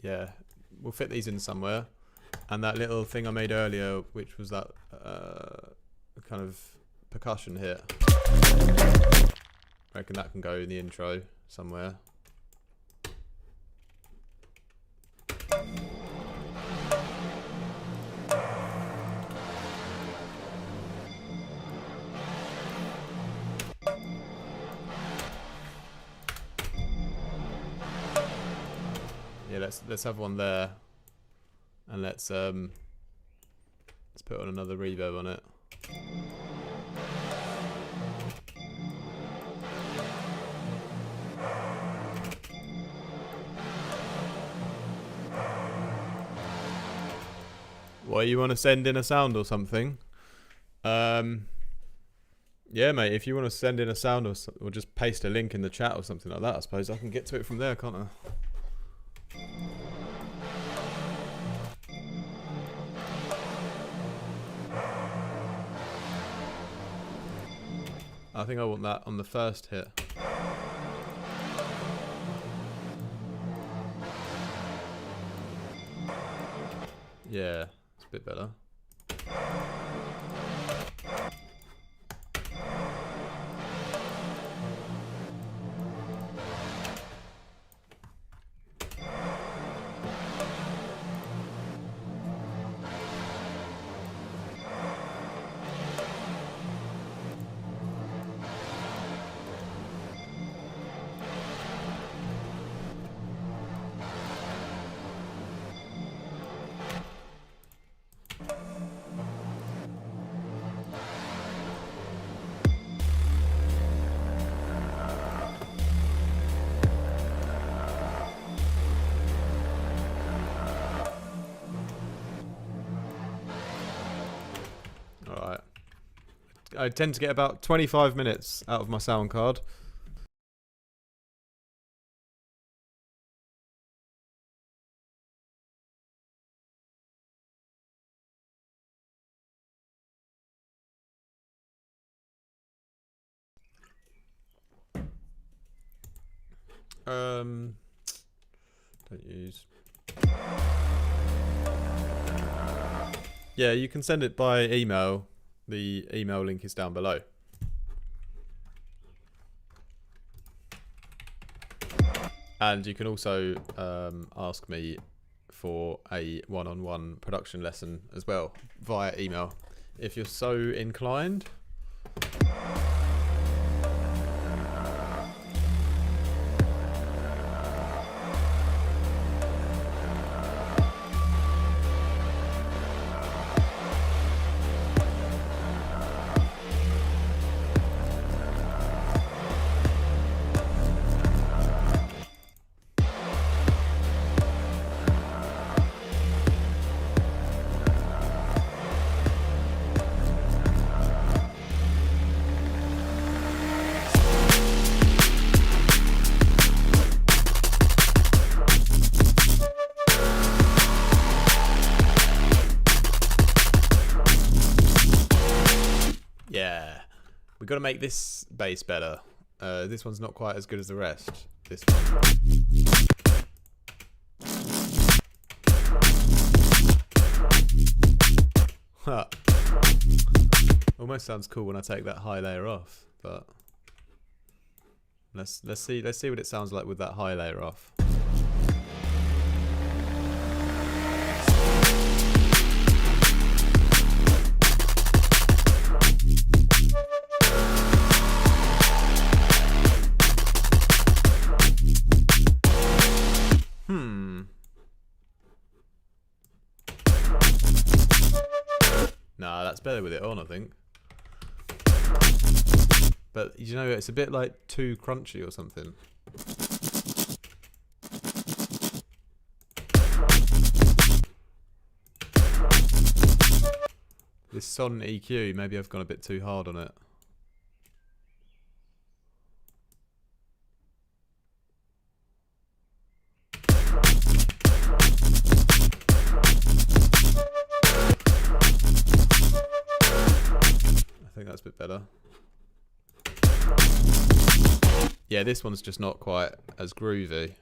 Yeah, we'll fit these in somewhere. And that little thing I made earlier, which was that kind of percussion hit, I reckon that can go in the intro somewhere. Yeah, let's have one there, and let's put on another reverb on it. What, you want to send in a sound or something? Yeah, mate, if you want to send in a sound or just paste a link in the chat or something like that, I suppose I can get to it from there, can't I? I think I want that on the first hit. Yeah, it's a bit better. Alright. I tend to get about 25 minutes out of my sound card. Don't use. Yeah, you can send it by email. The email link is down below. And you can also ask me for a one-on-one production lesson as well via email if you're so inclined. Yeah, we've got to make this bass better. This one's not quite as good as the rest. This one. Huh. Almost sounds cool when I take that high layer off, but let's see what it sounds like with that high layer off. Nah, that's better with it on, I think. But, you know, it's a bit like too crunchy or something. This Son EQ, maybe I've gone a bit too hard on it. I think that's a bit better. Yeah, this one's just not quite as groovy.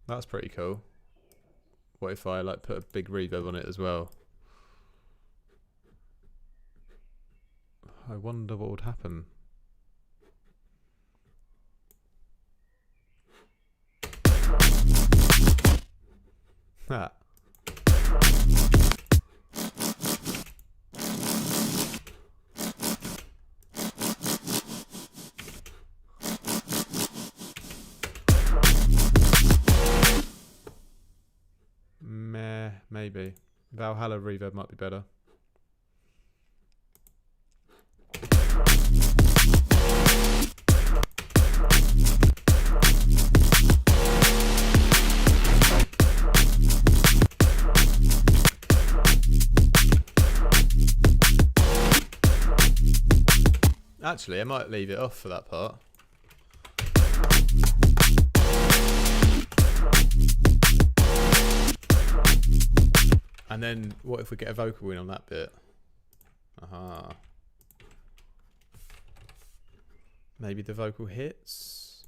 That's pretty cool. What if I like put a big reverb on it as well? I wonder what would happen. That. Meh, maybe. Valhalla reverb might be better. Actually, I might leave it off for that part. And then, what if we get a vocal in on that bit? Aha. Maybe the vocal hits.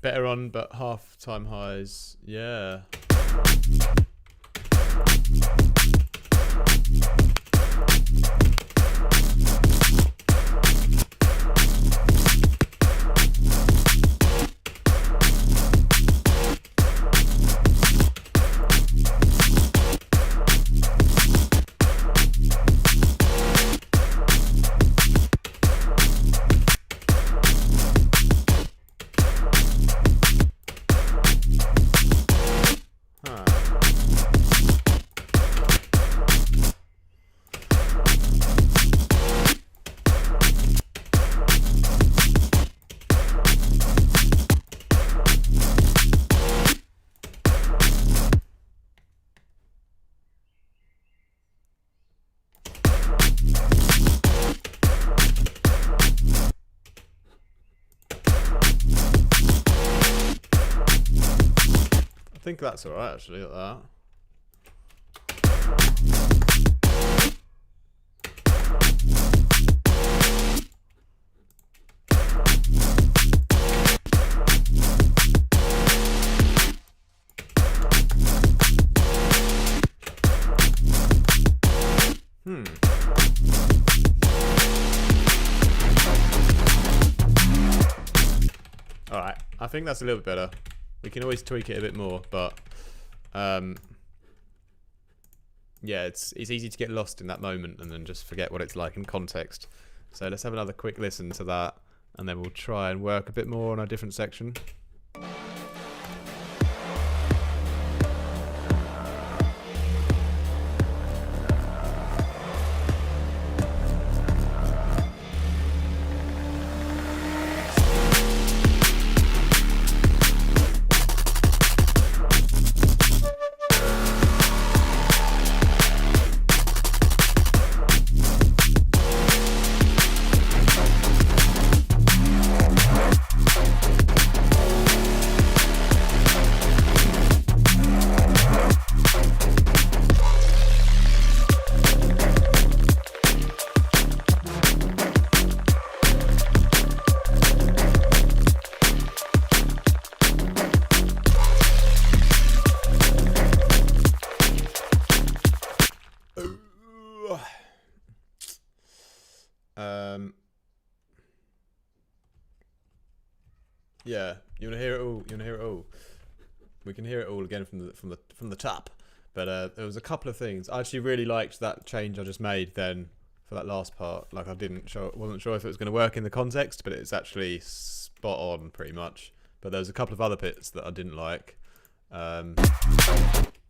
Better on, but half time highs. Yeah. I think that's alright actually at that. Alright, I think that's a little bit better. We can always tweak it a bit more, but yeah, it's easy to get lost in that moment and then just forget what it's like in context. So let's have another quick listen to that, and then we'll try and work a bit more on a different section. Yeah, you want to hear it all? You want to hear it all? We can hear it all again from the top. But there was a couple of things. I actually really liked that change I just made then for that last part. Like I wasn't sure if it was going to work in the context, but it's actually spot on pretty much. But there was a couple of other bits that I didn't like. I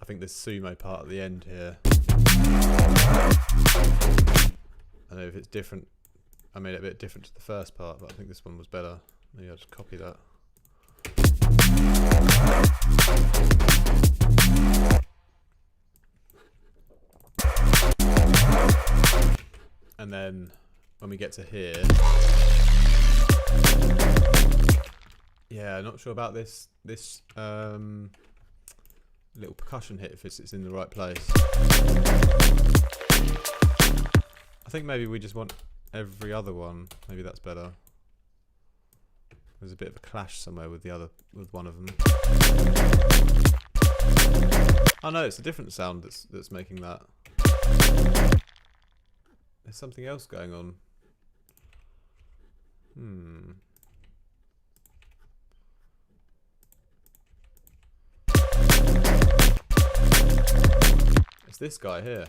think this sumo part at the end here. I don't know if it's different. I made it a bit different to the first part, but I think this one was better. Maybe I'll just copy that. And then when we get to here, yeah, not sure about this little percussion hit if it's in the right place. I think maybe we just want every other one. Maybe that's better. There's a bit of a clash somewhere with one of them. Oh no, it's a different sound that's making that. There's something else going on. It's this guy here.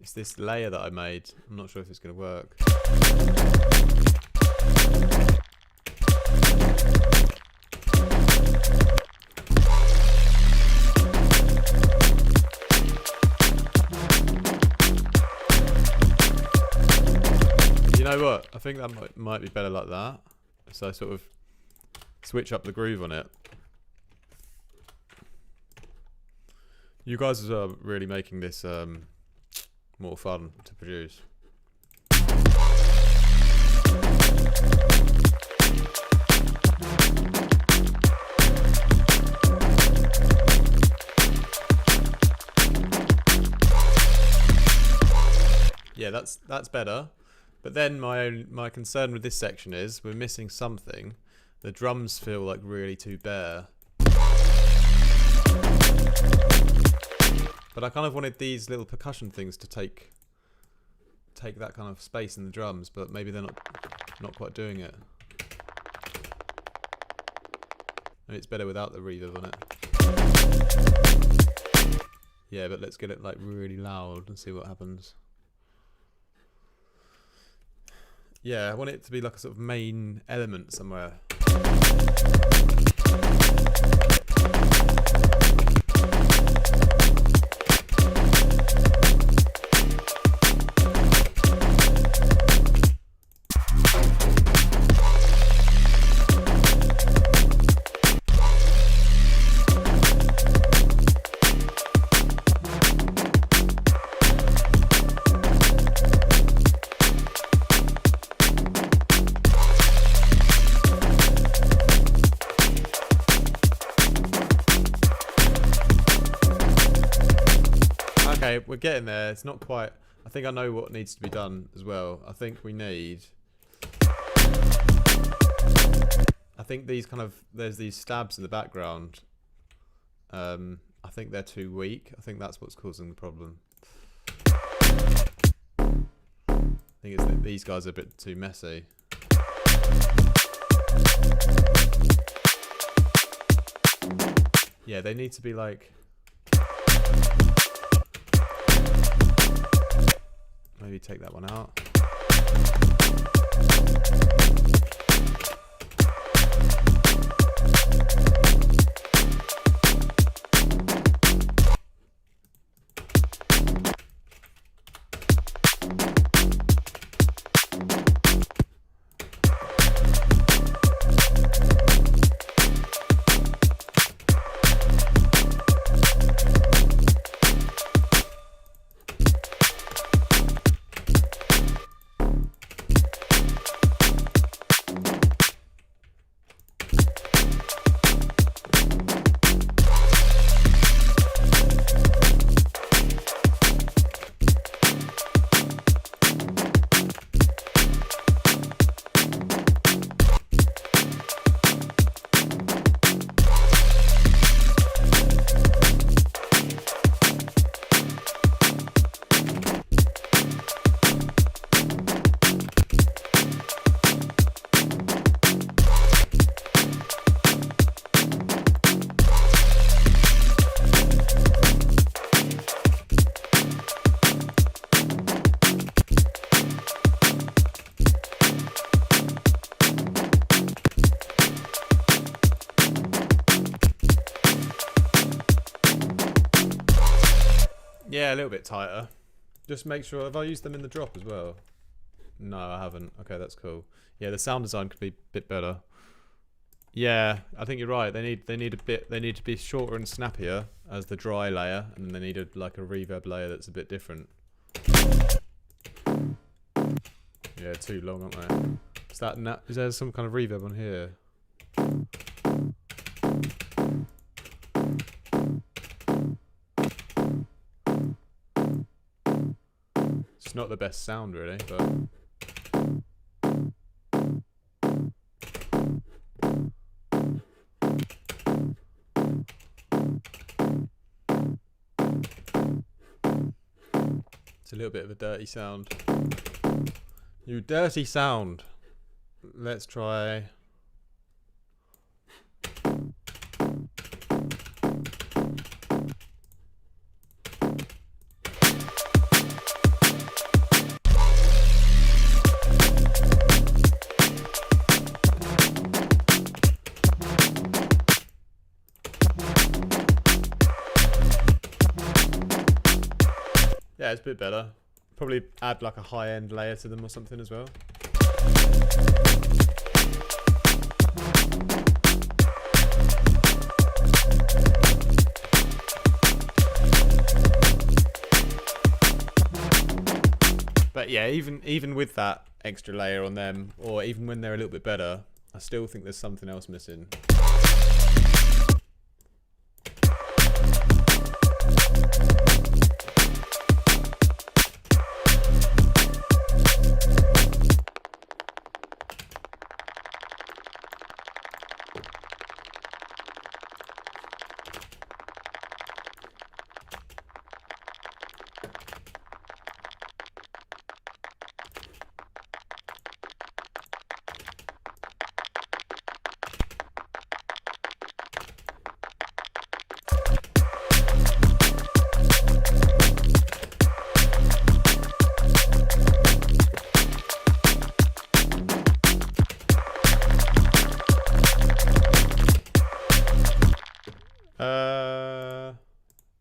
It's this layer that I made. I'm not sure if it's going to work. You know what? I think that might be better like that. So I sort of switch up the groove on it. You guys are really making this more fun to produce. Yeah, that's better. But then my concern with this section is we're missing something. The drums feel like really too bare. But I kind of wanted these little percussion things to take that kind of space in the drums, but maybe they're not quite doing it. And it's better without the reverb on it. Yeah, but let's get it like really loud and see what happens. Yeah, I want it to be like a sort of main element somewhere. Okay, we're getting there. It's not quite... I think I know what needs to be done as well. I think we need... I think these kind of... There's these stabs in the background. I think they're too weak. I think that's what's causing the problem. I think it's that these guys are a bit too messy. Yeah, they need to be like... Maybe take that one out. Yeah, a little bit tighter. Just make sure, have I used them in the drop as well? No, I haven't. Okay, that's cool. Yeah, the sound design could be a bit better. Yeah, I think you're right. They need to be shorter and snappier as the dry layer, and they need like a reverb layer that's a bit different. Yeah, too long, aren't they? Is there some kind of reverb on here? It's not the best sound really, but it's a little bit of a dirty sound. You dirty sound. Let's try. Yeah, it's a bit better. Probably add like a high-end layer to them or something as well. But yeah, even with that extra layer on them, or even when they're a little bit better, I still think there's something else missing.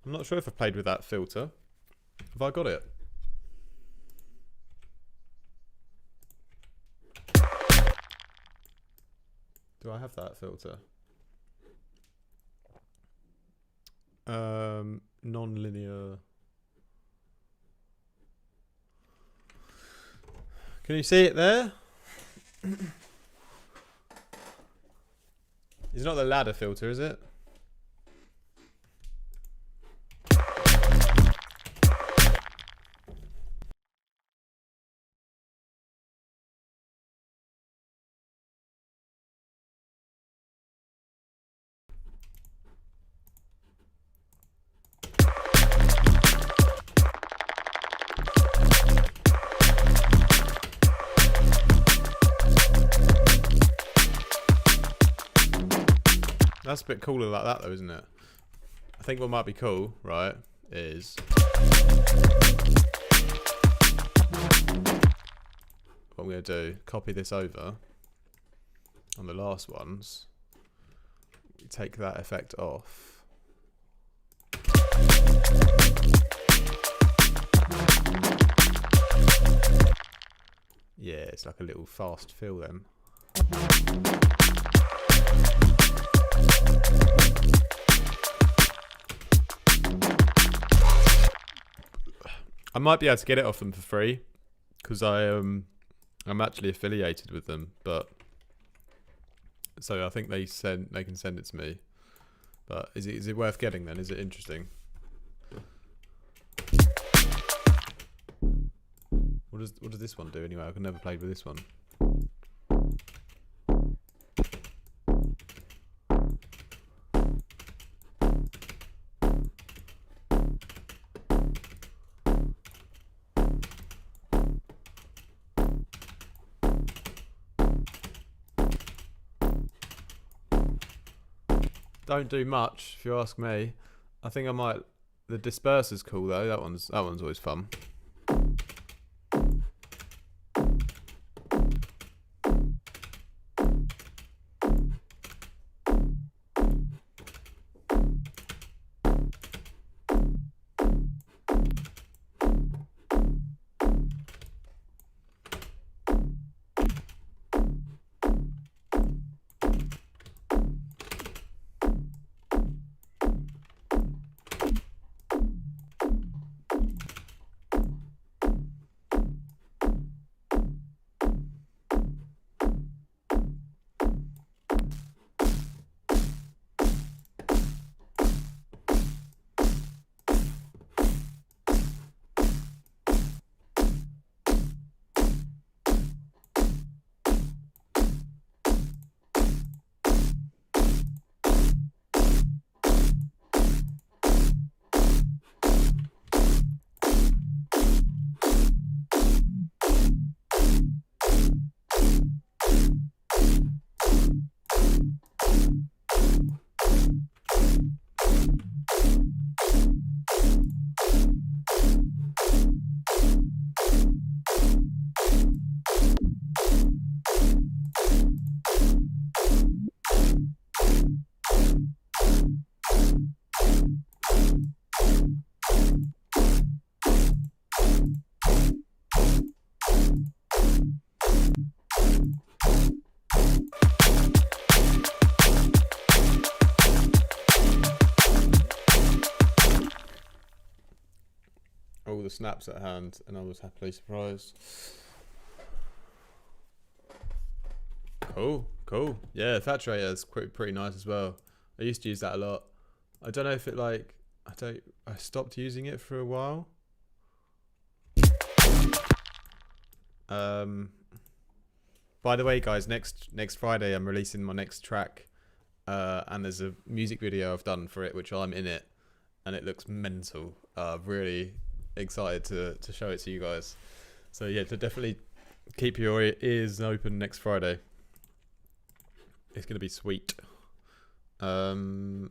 I'm not sure if I've played with that filter. Have I got it? Do I have that filter? Non-linear. Can you see it there? It's not the ladder filter, is it? That's a bit cooler like that though, isn't it? I think what might be cool, right, is what I'm going to do, copy this over on the last ones, take that effect off. Yeah, it's like a little fast fill then. I might be able to get it off them for free because I'm actually affiliated with them, but so I think they can send it to me. But is it worth getting then? Is it interesting? What does this one do anyway? I've never played with this one. Don't do much, if you ask me. I think I might. The disperser's cool though. That one's always fun. the snaps at hand, and I was happily surprised. Cool. Yeah, Thatcherator is pretty nice as well. I used to use that a lot. I don't know if it like I stopped using it for a while. By the way, guys, next Friday I'm releasing my next track, and there's a music video I've done for it, which I'm in it, and it looks mental. Really excited to show it to you guys. So yeah, to definitely keep your ears open next Friday. It's gonna be sweet. Let's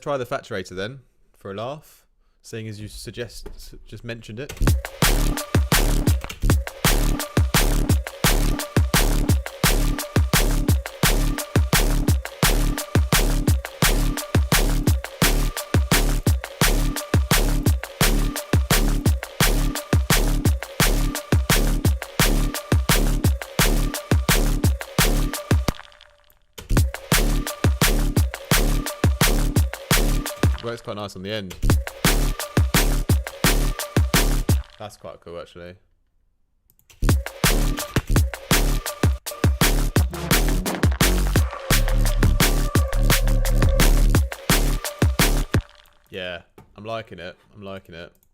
try the Thatcherator then for a laugh, seeing as you just mentioned it. Works quite nice on the end. That's quite cool, actually. Yeah, I'm liking it.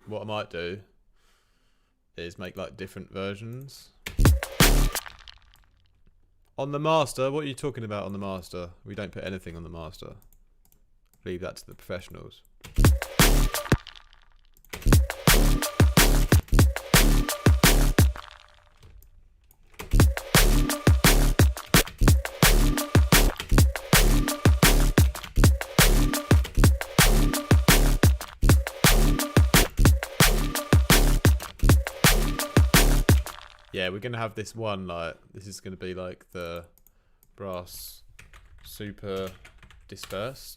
What I might do is make like different versions. On the master, what are you talking about on the master? We don't put anything on the master. Leave that to the professionals. Yeah, we're gonna have this one, like, this is gonna be like the brass super dispersed.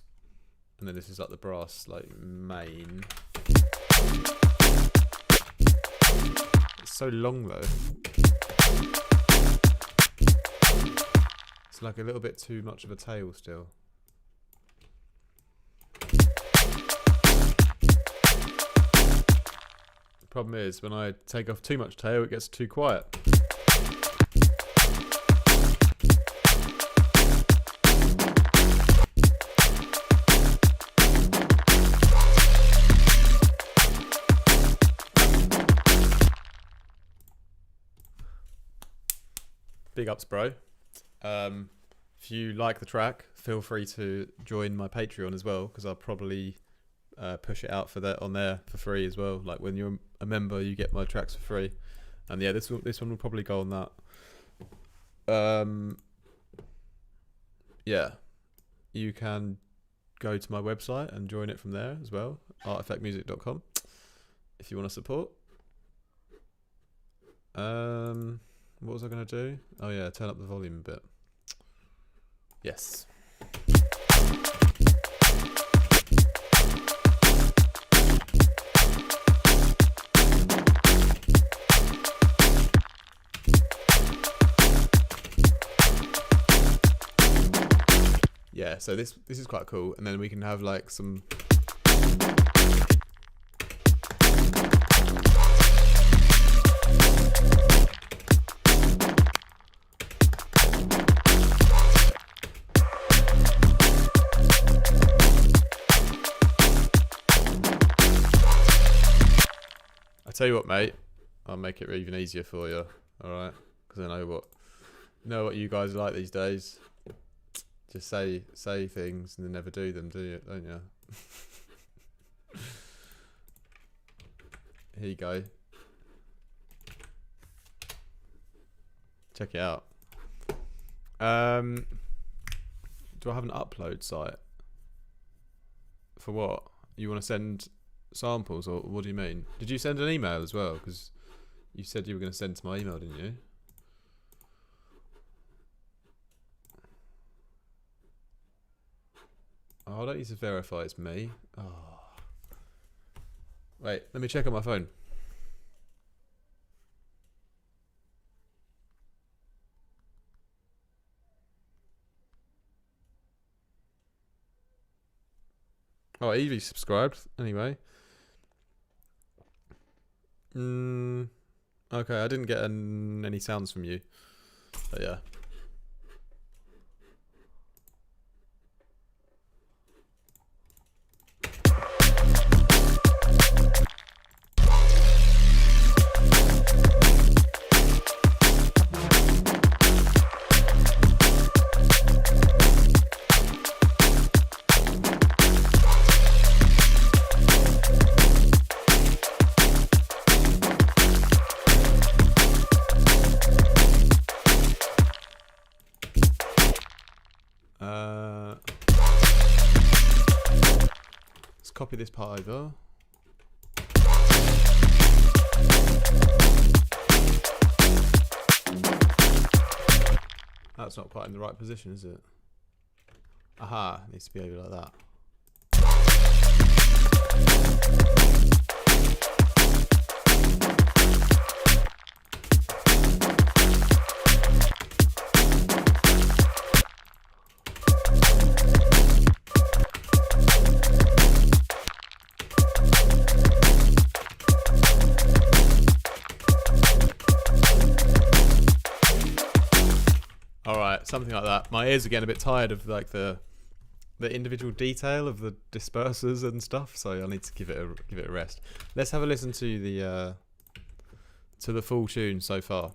And then this is like the brass, like, main. It's so long though. It's like a little bit too much of a tail still. The problem is when I take off too much tail, it gets too quiet. Big ups, bro. If you like the track, feel free to join my Patreon as well, because I'll probably push it out for that on there for free as well. Like when you're a member, you get my tracks for free, and yeah, this one will probably go on that. Yeah, you can go to my website and join it from there as well, artifactmusic.com, if you want to support. What was I going to do? Oh yeah, turn up the volume a bit. Yes. Yeah, so this is quite cool, and then we can have like some tell you what, mate, I'll make it even easier for you, alright? Because I know what you guys are like these days. Just say things and then never do them, don't you? Here you go. Check it out. Do I have an upload site? For what? You want to send samples, or what do you mean? Did you send an email as well? Because you said you were going to send to my email, didn't you? Oh, I don't need to verify it's me. Oh. Wait, let me check on my phone. Oh, Evie subscribed. Anyway. Okay, I didn't get any sounds from you. But yeah. Let's copy this part over. That's not quite in the right position, is it? Aha, it needs to be over like that. Alright, something like that. My ears are getting a bit tired of like the individual detail of the dispersers and stuff, so I need to give it a rest. Let's have a listen to the full tune so far.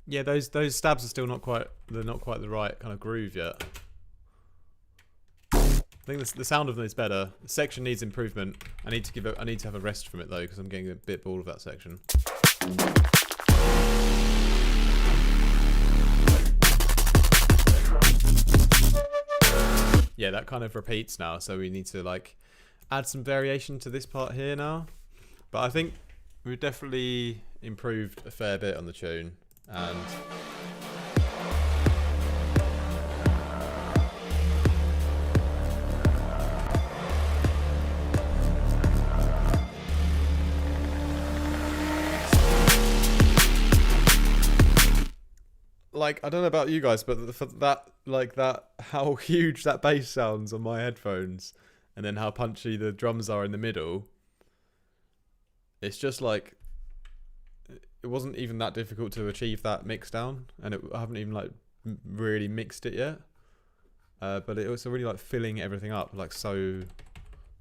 Yeah, those stabs are still not quite the right kind of groove yet. I think the sound of them is better. The section needs improvement. I need to have a rest from it though, because I'm getting a bit bored of that section. Yeah, that kind of repeats now, so we need to like add some variation to this part here now. But I think we've definitely improved a fair bit on the tune, and like, I don't know about you guys, but for that, like that, how huge that bass sounds on my headphones, and then how punchy the drums are in the middle. It's just like, it wasn't even that difficult to achieve that mix down, and I haven't even like really mixed it yet. But it was really like filling everything up like so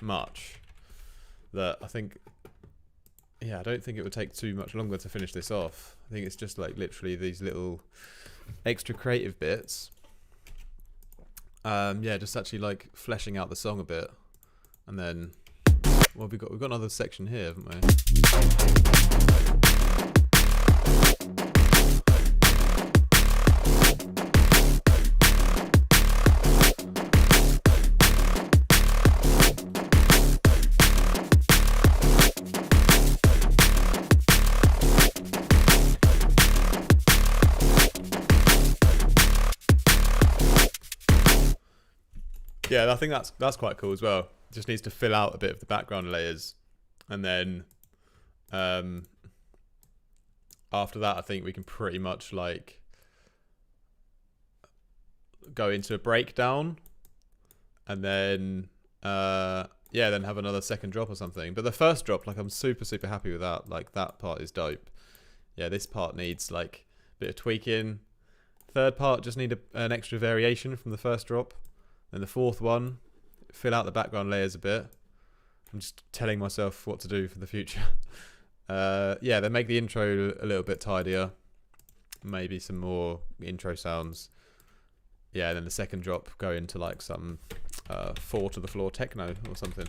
much that I think, yeah, I don't think it would take too much longer to finish this off. I think it's just like literally these little extra creative bits. Yeah, just actually like fleshing out the song a bit, and then, well, we've got another section here, haven't we? I think that's quite cool as well. Just needs to fill out a bit of the background layers, and then after that, I think we can pretty much like go into a breakdown, and then yeah, then have another second drop or something. But the first drop, like, I'm super happy with that. Like, that part is dope. Yeah, this part needs like a bit of tweaking. Third part just need an extra variation from the first drop. And the fourth one, fill out the background layers a bit. I'm just telling myself what to do for the future. Yeah, then make the intro a little bit tidier. Maybe some more intro sounds. Yeah, and then the second drop, go into like some 4 to the floor techno or something.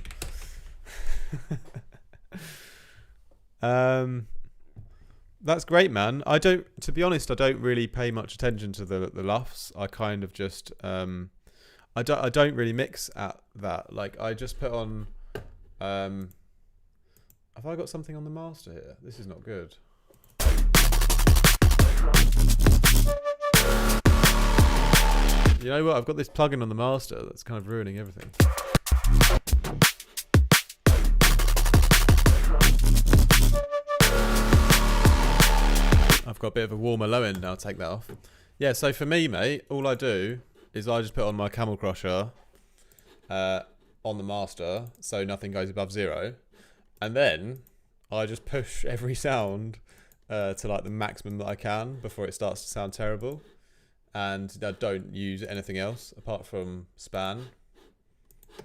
That's great, man. To be honest, I don't really pay much attention to the LUFs. I kind of just I don't really mix at that. Like, I just put on have I got something on the master here? This is not good. You know what? I've got this plugin on the master that's kind of ruining everything. I've got a bit of a warmer low end now. I'll take that off. Yeah, so for me, mate, all I do is I just put on my Camel Crusher on the master, so nothing goes above 0. And then I just push every sound to like the maximum that I can before it starts to sound terrible. And I don't use anything else apart from span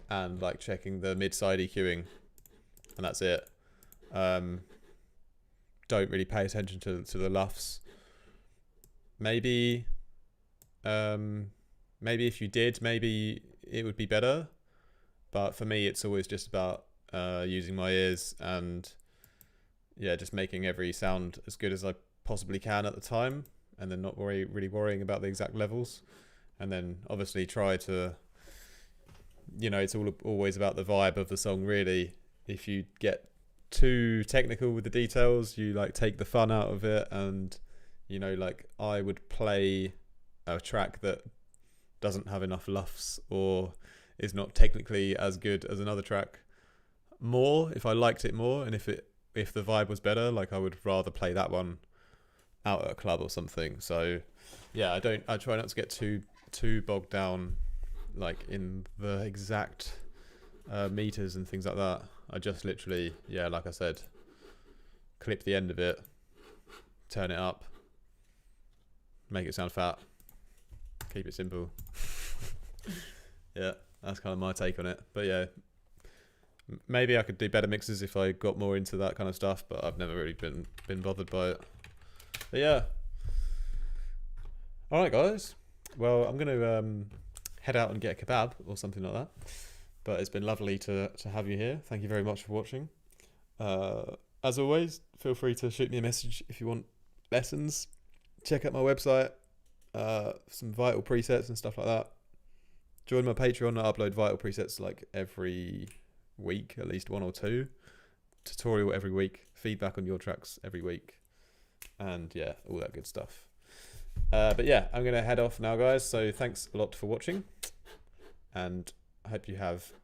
and like checking the mid-side EQing, and that's it. Don't really pay attention to the LUFs. Maybe if you did, maybe it would be better. But for me, it's always just about using my ears and yeah, just making every sound as good as I possibly can at the time, and then not really worrying about the exact levels. And then obviously try to, you know, it's always about the vibe of the song, really. If you get too technical with the details, you like take the fun out of it. And, you know, like I would play a track that doesn't have enough LUFs or is not technically as good as another track more if I liked it more, and if the vibe was better, like I would rather play that one out at a club or something. So yeah, I try not to get too bogged down like in the exact meters and things like that. I just literally, yeah, like I said, clip the end of it, turn it up, make it sound fat, keep it simple. Yeah, that's kind of my take on it. But yeah, maybe I could do better mixes if I got more into that kind of stuff, but I've never really been bothered by it. But yeah. Alright guys, well, I'm going to head out and get a kebab or something like that. But it's been lovely to have you here. Thank you very much for watching. As always, feel free to shoot me a message if you want lessons. Check out my website, some Vital presets and stuff like that. Join my Patreon. I upload Vital presets like every week, at least 1 or 2. Tutorial every week. Feedback on your tracks every week. And yeah, all that good stuff. But yeah, I'm going to head off now, guys. So thanks a lot for watching. And I hope you have a